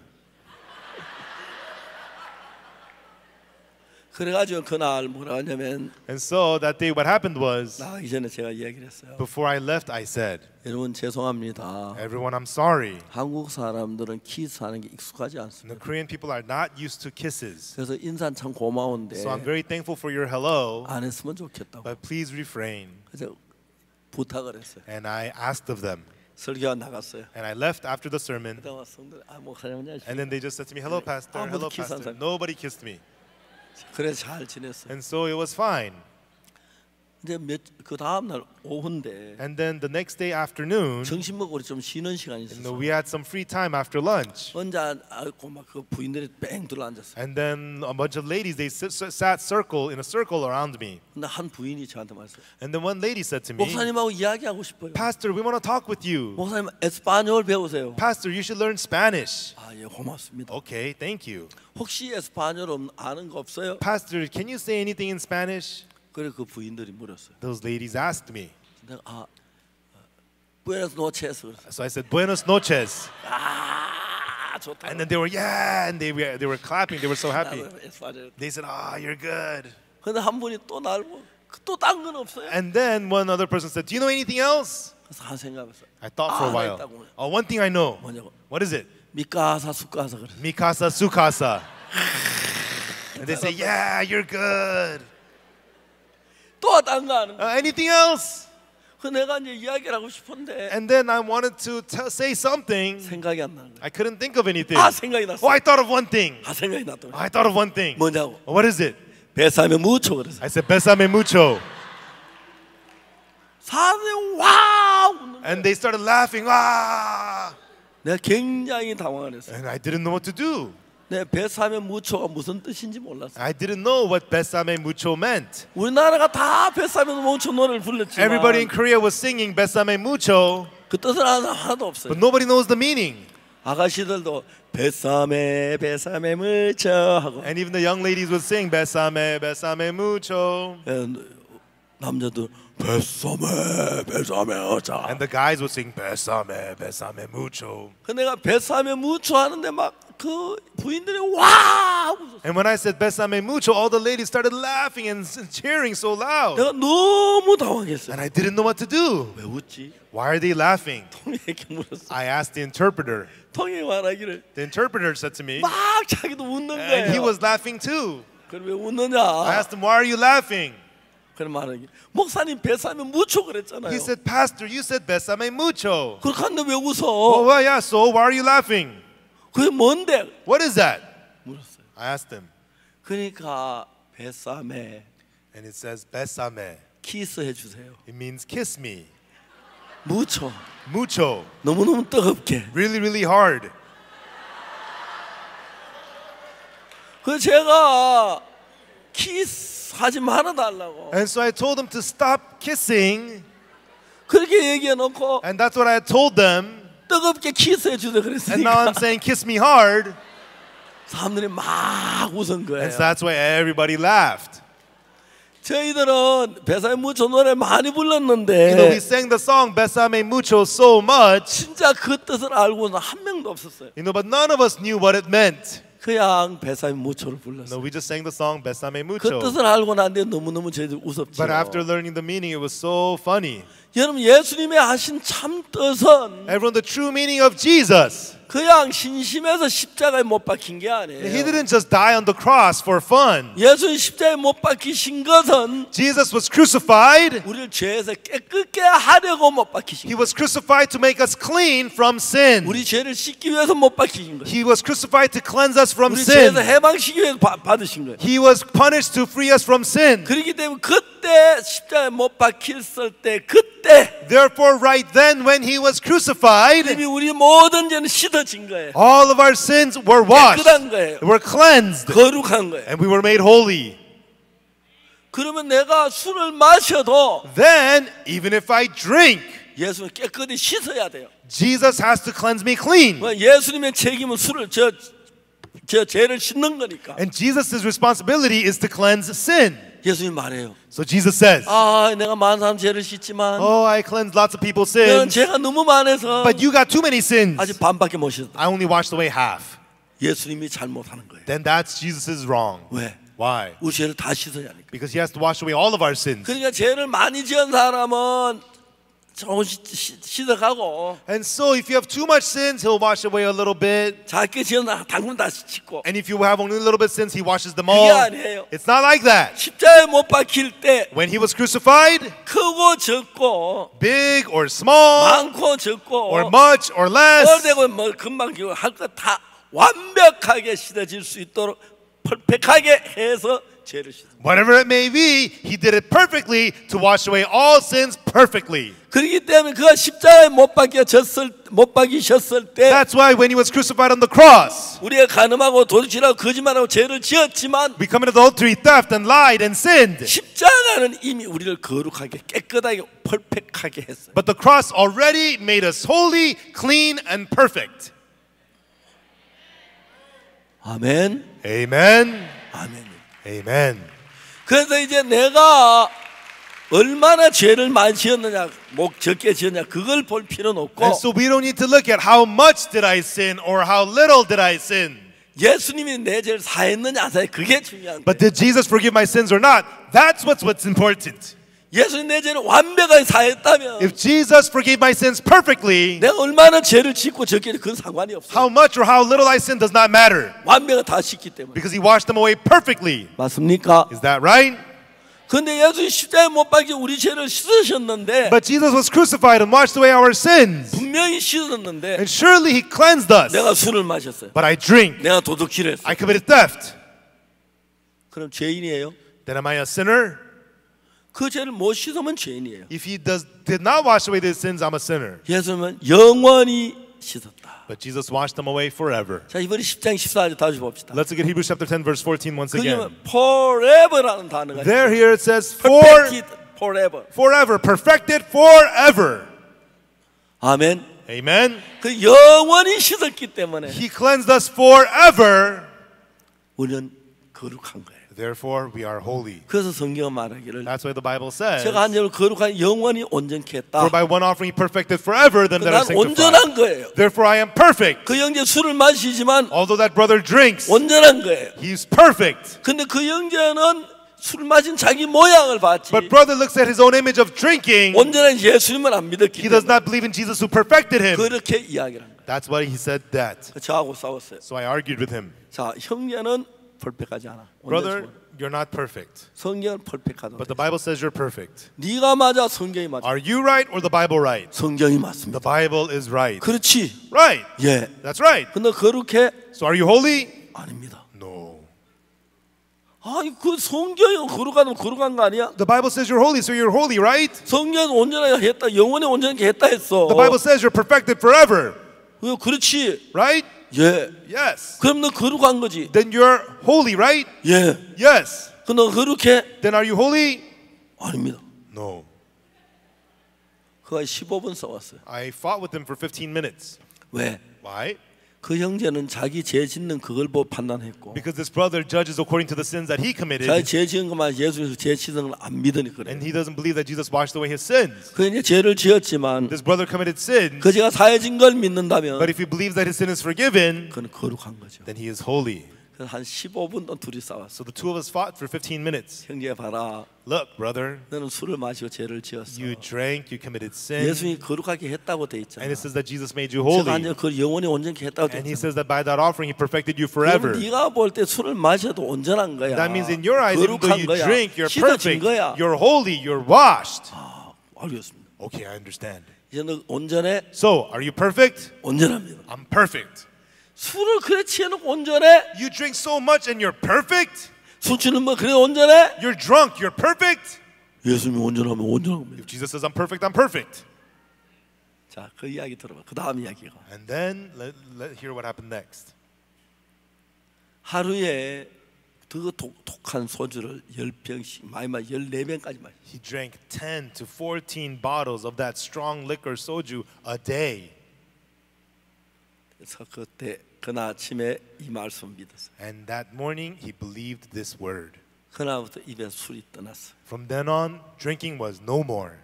그래가지고 그날 뭐라 하냐면 And so that day what happened was, 나가기 전에 제가 이야기를 했어요. before I left, I said, 여러분 죄송합니다. everyone, I'm sorry. 한국 사람들은 키스하는 게 익숙하지 The 않습니다. Korean people are not used to kisses. 그래서 인사는 참 고마운데 So I'm very thankful for your hello, 안 했으면 좋겠다고. but please refrain. 그래서 부탁을 했어요. And I asked of them. 설교가 나갔어요. And I left after the sermon. 그다가 성들 목사님 And then they just said to me, hello, pastor. 아무도 Hello, 키스 안 pastor. 사람. Nobody kissed me. 그래서 잘 지냈어요. And so it was fine. 이제 그 다음 날 오후인데 And then the next day afternoon, 점심 먹고 우리 좀 쉬는 시간이 있었어요. we had some free time after lunch. 혼자 아이고 막 그 부인들이 뺑 둘러 앉았어요. And then a bunch of ladies, they sat in a circle around me. 근데 한 부인이 저한테 말했어요. And then one lady said to me, 목사님하고 이야기하고 싶어요. Pastor, we want to talk with you. 목사님 에스파뇰 배우세요. Pastor, you should learn Spanish. 아, 예, 고맙습니다. Okay, thank you. 혹시 에스파뇰 아는 거 없어요? Pastor, can you say anything in Spanish? 그래 그 부인들이 물었어요. Those ladies asked me. 내가 부에노스 노체스 그랬어요. So I said, Buenos noches. 아, 좋다. And then they were, yeah, and they were clapping. They were so happy. 에스파뇰. They said, you're good. 근데 한 분이 또 날 또 딴 건 없어요? And then one other person said, do you know anything else? 그래서 한 생각했어요. I thought for a 나 while. 있다고. Oh, one thing I know. 뭐냐고? What is it? 미카사 수카사 그랬어요. Mi casa, su casa. And they say, yeah, you're good. 또 딴 거 아는 거. Anything else? 그 내가 이제 이야기를 하고 싶은데 And then I wanted to say something. 생각이 안 나는 거야. I couldn't think of anything. 아, 생각이 났어. Oh, I thought of one thing. 아, 생각이 났다. I thought of one thing. 뭐냐고? What is it? 베사메 무초 그랬어. I said, besame mucho. 사람들이 와 웃는 거야. And they started laughing. Ah! 내가 굉장히 당황을 했어. And I didn't know what to do. 내 베사메 무초가 무슨 뜻인지 몰랐어. I didn't know what besame mucho meant. 우리나라가 다 베사메 무초 노래를 불렀지만 Everybody in Korea was singing besame mucho, 그 뜻은 하나도 없어요. but nobody knows the meaning. 아가씨들도 베사메 베사메 무초 하고 And even the young ladies would sing besame, besame mucho. 남자들 베사메 베사메 어자. And the guys would sing besame, besame mucho. 그 내가 베사메 무초 하는데 막 그 부인들이 와 웃었어. And when I said besame mucho, all the ladies started laughing and cheering so loud. 내가 너무 당황했어. And I didn't know what to do. 왜 웃지? Why are they laughing? 통역에게 물었어. I asked the interpreter. 통역이 말하기를 The interpreter said to me, 막 자기도 웃는 and he 거예요. was laughing too. 그럼 왜 웃느냐? I asked him, why are you laughing? 그런 말하기. 목사님 베사면 무초 그랬잖아요. He said, Pastor, you said besame mucho. 그렇게 하는데 왜 Oh, 웃어? well, yeah, so why are you laughing? 그게 뭔데? What is that? 물었어요. I asked him. 그러니까 베사메 And it says besame. 키스해 주세요. It means kiss me. 무초. Mucho. 너무너무 뜨겁게. Really, really hard. 그 제가 키스하지 말아 달라고. And so I told him to stop kissing. 그렇게 얘기해 놓고 And that's what I had told them. 뜨겁게 키스해 주세요 And now 그랬으니까 I'm saying kiss me hard. 사람들이 막 웃은 거예요. And so that's why everybody laughed. 저희들은 베사메 무초 노래 많이 You know, we 불렀는데 sang the song besame mucho so much. 진짜 그 뜻을 알고는 한 명도 없었어요. You know, but none of us knew what it meant. 그냥 베사메 무초를 No, 불렀어요. we just sang the song besame 그 mucho. 뜻을 알고 난데 너무너무 저희들 웃었죠. But after learning the meaning, it was so funny. 여러분 예수님의 하신 참 뜻은 Everyone, the true meaning of Jesus. 그냥 신심해서 십자가에 못 박힌 게 He 아니에요. didn't just die on the cross for fun. 예수님 십자가에 못 박히신 것은 Jesus was crucified. 우리를 죄에서 깨끗게 하려고 못 박히신 He 거예요. was crucified to make us clean from sin. 우리 죄를 씻기 위해서 못 박히신 거예요. He was crucified to cleanse us from 우리 sin. 죄에서 해방시키기 위해서 받으신 거예요. He was punished to free us from sin. 그렇기 때문에 그때 십자가에 못 박혔을 때 그때 Therefore, right then when he was crucified, 이미 우리 모든 죄는 씻어진 거예요. all of our sins were washed, 깨끗한 거예요. were cleansed, 거룩한 거예요. and we were made holy. 그러면 내가 술을 마셔도 Then, even if I drink, 예수는 깨끗이 씻어야 돼요. Jesus has to cleanse me clean. 예수님의 책임은 술을 저 죄를 씻는 거니까. And Jesus' responsibility is to cleanse sin. 예수님 말해요. So Jesus says, 아, 내가 많은 사람 죄를 씻지만 oh, I cleansed lots of people's 너는 sins, 죄가 너무 많아서 but you got too many sins. 아직 반밖에 못 씻었다. I only washed away half. 예수님이 잘못하는 거예요. Then that's Jesus' wrong. 왜? Why? 우리 죄를 다 씻어야 하니까. Because he has to wash away all of our sins. 그러니까 죄를 많이 지은 사람은 조금씩 씻어가고 And so if you have too much sins, he'll wash away a little bit. 작게 지은 사람 당근 다 씻고. And if you have only a little bit of sins, he washes them 그게 all. 아니에요. It's not like that. 십자가에 못 박힐 때 When he was crucified, 크고 적고 big or small, 많고 적고 or much or less, 어되고 뭐 금방 기고 할 거 다 완벽하게 씻어질 수 있도록 퍼펙하게 해서 죄를 씻어. whatever it may be, he did it perfectly to wash away all sins perfectly. 그렇기 때문에 그가 십자가에 못 박히셨을 때 That's why when he was crucified on the cross, 우리가 간음하고 도둑질하고 거짓말하고 죄를 지었지만 we committed adultery, theft, and lied and sinned. 십자가는 이미 우리를 거룩하게 깨끗하게 퍼펙하게 했어요. But the cross already made us holy, clean, and perfect. 아멘. Amen. 아멘. Amen. 그래서 이제 내가 얼마나 죄를 많이 지었느냐, 적게 지었냐 그걸 볼 필요는 없고 And so we don't need to look at how much did I sin or how little did I sin. 예수님이 내 죄를 사했느냐 안 사했느냐 그게 중요한 But 거예요. did Jesus forgive my sins or not? That's what's important. 예수님 내 죄를 완벽하게 사했다면 If Jesus forgave my sins perfectly, 내가 얼마나 죄를 짓고 적게 그건 상관이 없어. how much or how little I sin does not matter 완벽하게 다 씻기 때문에. because he washed them away perfectly. 맞습니까? Is that right? 근데 예수님 십자가에 못 박혀 우리 죄를 씻으셨는데 But Jesus was crucified and washed away our sins. 분명히 씻었는데 And surely he cleansed us. 내가 술을 마셨어요. But I drink. 내가 도둑질했어요. I committed theft. 그럼 죄인이에요? Then am I a sinner? 그 죄를 못 씻으면 죄인이에요. If he did not wash away these sins, I'm a sinner. 예수님은 영원히 씻었다. But Jesus washed them away forever. 자, 이번에 10장 14절 다시 봅시다. Let's look at Hebrews chapter 10 verse 14 once 그게 again. forever라는 단어가 There 있어요. here it says Perfected forever. forever, perfected forever. 아멘. Amen. 그 영원히 씻었기 때문에 He cleansed us forever. 우리는 거룩한 거예요. Therefore we are holy. 그래서 성경은 말하기를 That's why the Bible says, 제가 한 죄를 거룩한 영원히 온전케 했다. for by one offering he perfected forever them that are 난 sanctified. 온전한 거예요. Therefore I am perfect. 그 형제 술을 마시지만 Although that brother drinks, 온전한 거예요. he's perfect. 근데 그 형제는 술 마신 자기 모양을 봤지. But brother looks at his own image of drinking. 온전한 예수님을 안 믿었기 He does 때문에 not believe in Jesus who perfected him. 그렇게 이야기를 한 거예요. That's why he said that. 저하고 싸웠어요. So I argued with him. 자, 형제는 퍼펙하지 않아. Brother, you're not perfect. 성경은 퍼펙하다. But the Bible says you're perfect. 네가 맞아, 성경이 맞아. Are you right or the Bible right? 성경이 The 맞습니다. Bible is right. 그렇지. Right. 예. That's right. 근데 그렇게 So are you holy? 아닙니다. No. 아니 그 성경이 거룩하면 거룩한 거 아니야? The Bible says you're holy, so you're holy, right? 성경은 온전하게 했다, 영원히 온전하게 했다 했어. The Bible says you're perfected forever, 그렇지. right? 예. Yes. 그럼 너 거룩한 거지. Then you're holy, right? 예. Yes. 너 그렇게 Then are you holy? 아닙니다. No. 그가 15분 싸웠어요. I fought with him for 15 minutes. 왜? Why? 그 형제는 자기 죄 짓는 그걸 보고 판단했고 Because this brother judges according to the sins that he committed, 자기 죄 지은 것만 예수님께서 죄 씻은 걸 안 믿으니 그래. and he doesn't believe that Jesus washed away his sins. 그 이제 죄를 지었지만 This brother committed sin, 그 죄가 사해진 걸 믿는다면 but if he believes that his sin is forgiven, 그는 거룩한 거죠. then he is holy. 그래서 한 15분 동안 둘이 싸웠어. So the two of us fought for 15 minutes. 형제 봐라, Look, brother, 너는 술을 마시고 죄를 지었어. you drank, you committed sin, 예수님이 거룩하게 했다고 돼 있잖아. and it says that Jesus made you 제가 holy. 이제 그 영원히 온전히 했다고 돼 And he 있잖아. says that by that offering, he perfected you 그럼 forever. 네가 볼 때 술을 마셔도 온전한 거야. That means in your eyes, even though 거룩한 you 거야. drink, you're 씻어진 perfect, 거야. you're holy, you're washed. 아, 알겠습니다. Okay, I understand. 이제 너 온전해? So, are you perfect? 온전합니다. I'm perfect. 술을 그래 취해놓고 온전해? You drink so much and you're perfect? 술 취는 뭐 그래 온전해? You're drunk, you're perfect? 예수님이 온전하면 온전한 겁니다. If Jesus says I'm perfect, I'm perfect. 자, 그 이야기 들어봐. 그 다음 이야기가 And then let hear what happened next. 하루에 더 독한 소주를 10병씩 많이 마시 14병까지 마시. He drank 10 to 14 bottles of that strong liquor soju a day. 그래서 그때 그날 아침에 이 말씀 믿었어요. And that morning he believed this word. 그날부터 입에 술이 떠났어요. From then on, drinking was no more.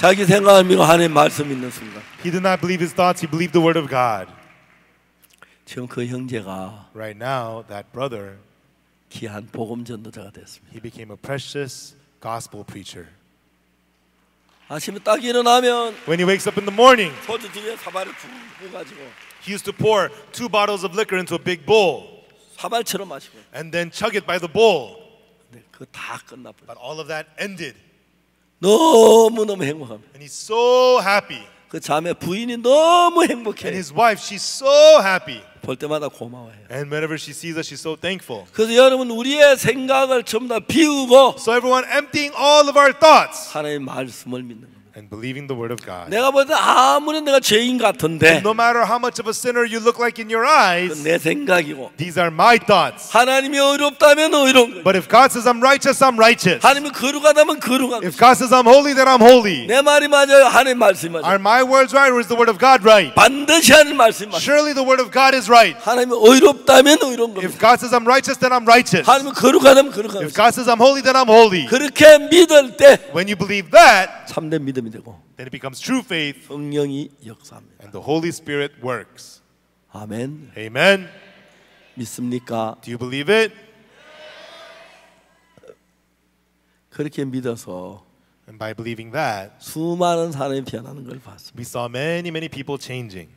자기 생각을 믿고 하나님 말씀 믿는 순간 He did not believe his thoughts, he believed the word of God. 지금 그 형제가 Right now, that brother, 귀한 복음 전도자가 됐습니다. he became a precious gospel preacher. 아침에 딱 일어나면 When he wakes up in the morning, 소주 두 개 사발을 푹 부어가지고 he used to pour 2 bottles of liquor into a big bowl 사발처럼 마시고 and then chug it by the bowl. 네, 그거 다 끝나버려. But all of that ended. 너무너무 행복합니다. And he's so happy. 그 자매 부인이 너무 And 행복해. his wife, she's so happy. 볼 때마다 고마워해요. And whenever she sees us, she's so thankful. 그래서 여러분 우리의 생각을 전부 다 비우고 So everyone emptying all of our thoughts 하나님의 말씀을 믿는 겁니다. and believing the word of God. 내가 볼 때 아무리 내가 죄인 같은데 No matter how much of a sinner you look like in your eyes, 내 생각이고 these are my thoughts. 하나님이 의롭다면 의로운 거예요. But if God says I'm righteous, I'm righteous. 하나님이 거룩하다면 거룩한 If 거예요. God says I'm holy, then I'm holy. 내 말이 맞아요. 하나님 말씀이 맞아요. Are my words right or is the word of God right? 반드시 하나님 말씀이 맞아요. Surely the word of God is right. 하나님이 의롭다면 의로운 겁니다. If God says I'm righteous, then I'm righteous. 하나님이 거룩하다면 거룩한 If 거예요. God says I'm holy, then I'm holy. 그렇게 믿을 때 When you believe that, 참된 믿음이 되고 then it becomes true faith 성령이 역사합니다. and the Holy Spirit works. 아멘. Amen. 믿습니까? Do you believe it? 그렇게 믿어서 And by believing that, 수많은 사람이 변하는 걸 봤습니다. we saw many people changing.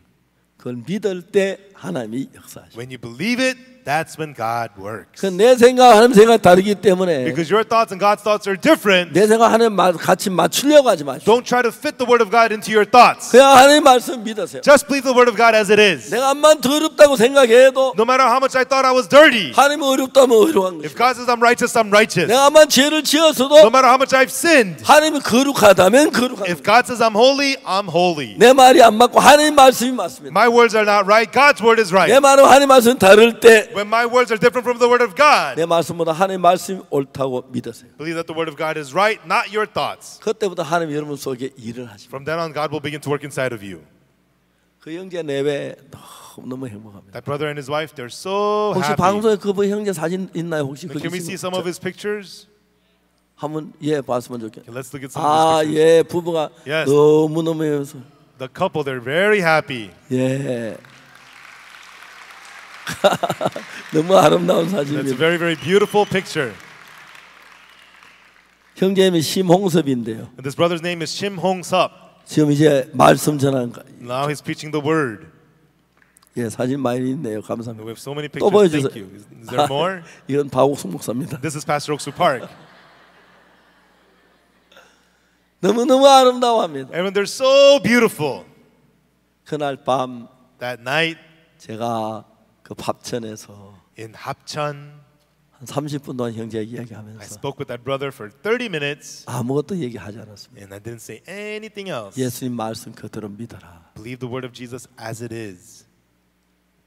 그걸 믿을 때 하나님이 역사하십니다. When you believe it, that's when God works. 내 생각 하나님 생각 다르기 때문에 Because your thoughts and God's thoughts are different. 내 생각 하나님 같이 맞추려고 하지 마십시오. Don't try to fit the word of God into your thoughts. 그냥 하나님 말씀 믿으세요. Just believe the word of God as it is. 내가 암만 더럽다고 생각해도 No matter how much I thought I was dirty, 하나님은 의롭다면 의로운 if 것이고 God says I'm righteous, I'm righteous. 내가 암만 죄를 No 지었어도 matter how much I've sinned, 하나님이 거룩하다면 거룩한 if 것이고 God says I'm holy, I'm holy. 내 말이 안 맞고 하나님 말씀이 맞습니다. My words are not right, God's word is 내 right. 말은 하나님 말씀 다를 때 내 When my words are different from the word of God, 말씀보다 하나님 말씀이 옳다고 믿으세요. believe that the word of God is right, not your thoughts. 그때부터 하나님 여러분 속에 일을 하십니다. From then on, God will begin to work inside of you. 그 형제 내외 너무 행복합니다. That brother and his wife, they're so 혹시 happy. 방송에 그 형제 사진 있나요? 혹시 Can we see some of his pictures? 한번 봤으면 좋겠네요. Okay, let's look at some of his pictures. 예, 부부가 Yes. 너무너무 해서 The couple, they're very happy. 예. 너무 아름다운 That's a 사진입니다. very beautiful picture. 형제님이 심홍섭인데요. And this brother's name is Shim Hong Sup. 지금 이제 말씀 전하는 거. Now he's preaching the word. 예, 사진 많이 있네요. We 감사합니다. have so many 또 pictures. 보여주세요. Thank you. Is there more? 이건 박옥숙 목사입니다. This is Pastor Oksu Park. 너무너무 아름다워합니다. And they're so beautiful. 그날 밤 That night 제가 그 밥천에서 in Hapcheon, 한 30분 동안 형제 I 이야기하면서 spoke with that brother for 30 minutes 아무것도 얘기하지 않았습니다. and I didn't say anything else. 예수님 말씀 그대로 믿어라. Believe the word of Jesus as it is.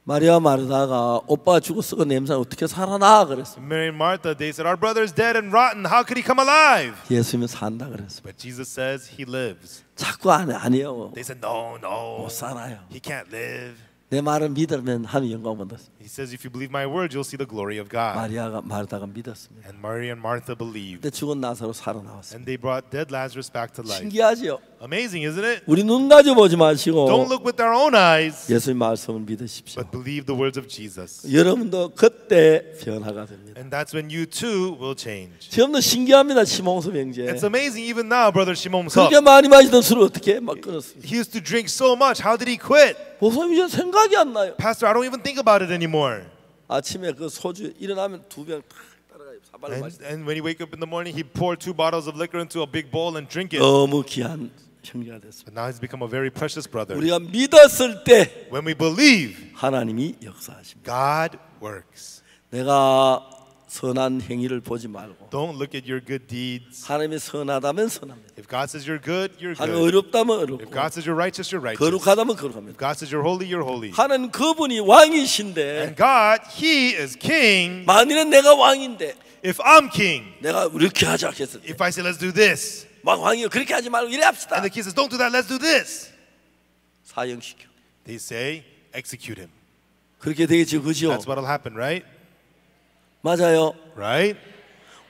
마리아 마르다가 오빠가 죽었어 그 냄새 어떻게 살아나 그랬어. Mary and Martha, they said, our brother is dead and rotten. How could he come alive? 예수님은 산다 그랬어. But Jesus says he lives. 자꾸 아니요. They said, no, no. 못 살아요. He can't live. 내 말을 믿으면 하는 영광 받았어. He says, if you believe my word, you'll see the glory of God. 마리아가 마르다가 믿었습니다. And Mary and Martha believed. 근데 죽은 나사로 살아나왔어요. And they brought dead Lazarus back to life. 신기하죠? Amazing, isn't it? 우리 눈 가지고 보지 Don't 마시고 look with our own eyes, 예수님 말씀을 믿으십시오. but believe the words of Jesus. 여러분도 그때 변화가 됩니다. And that's when you too will change. 지금도 신기합니다. 심홍섭 형제. It's amazing even now, brother Shimon 그렇게 Sup. 많이 마시던 술을 어떻게 막 끊었어요? He used to drink so much. How did he quit? 목사님 이제 생각이 안 나요. Pastor, I don't even think about it anymore. 아침에 그 소주 일어나면 두 병 따라가요. 사발로 마시. And when he wake up in the morning, he poured 2 bottles of liquor into a big bowl and drink it. 너무 귀한 형제가 됐습니다. But now he's become a very precious brother. 우리가 믿었을 때 When we believe, 하나님이 역사하십니다. God works. 내가 선한 행위를 보지 말고 Don't look at your good deeds. 하나님이 선하다면 선합니다. If God says you're good, you're 하나님 good. 의롭다면 If 의롭고 God says you're righteous, you're righteous. 거룩하다면 If 거룩합니다. God says you're holy, you're holy. 하나님 그분이 왕이신데 And God, He is king. 만일은 내가 왕인데 If I'm king, 내가 이렇게 하자 했을 때 if I say let's do this, 왕이요 그렇게 하지 말고 이래 합시다. and the king says don't do that, let's do this, 사형시켜. they say execute him. 그렇게 되겠죠, 그죠? That's what'll happen, right? 맞아요. Right?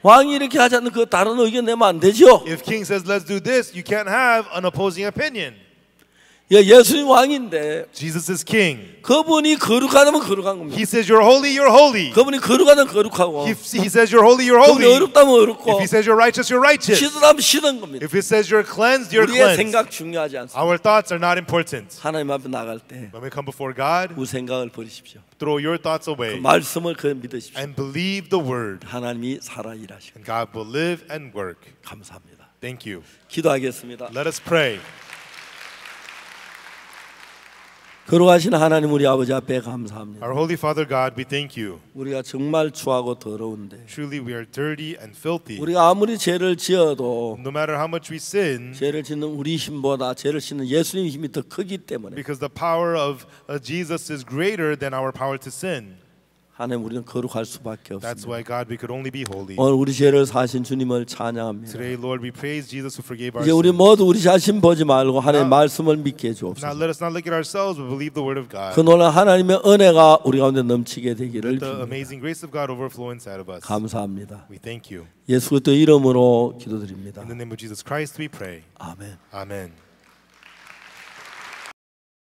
왕이 이렇게 하지 않는 그 다른 의견 내면 안 되죠. If king says let's do this, you can't have an opposing opinion. 예, 예수님 왕인데 Jesus is king. 그분이 거룩하다면 거룩한 겁니다. He says you're holy, you're holy. 그분이 거룩하다면 거룩하고 He says you're holy, you're 그분이 holy. 어렵다면 If 어렵고 he says you're righteous, you're righteous. 시든다면 시든 겁니다. If he says you're cleansed, you're 우리의 cleansed. 생각 중요하지 않습니다. Our thoughts are not important. 하나님 앞에 나갈 때 When we come before God, 우리 생각을 버리십시오. throw your thoughts away 말씀을 그 믿으십시오. and believe the word. 하나님이 살아 일하시고 And God will live and work. 감사합니다. Thank you. 기도하겠습니다. Let us pray. 거룩하신 하나님 우리 아버지 앞에 감사합니다. Our Holy Father God, we thank you. 우리가 정말 추하고 더러운데 Truly we are dirty and filthy. 우리가 아무리 죄를 지어도 No matter how much we sin, 죄를 짓는 우리 힘보다 죄를 짓는 예수님 힘이 더 크기 때문에 because the power of Jesus is greater than our power to sin. 하나님 우리는 거룩할 수밖에 That's 없습니다. why, God, we could only be holy. 오늘 우리 죄를 사신 주님을 찬양합니다. Today, Lord, we praise Jesus who forgave our 이제 우리 sins. 모두 우리 자신 보지 말고 하나님의 말씀을 믿게 Now 해주옵소서. let us not look at ourselves, but believe the word of God. 그 놀라운 하나님의 은혜가 우리 가운데 넘치게 되기를 The 빕니다. amazing grace of God overflow inside of us. 감사합니다. We thank you. 예수 그리스도 이름으로 기도드립니다. In the name of Jesus Christ, we pray. 아멘. Amen.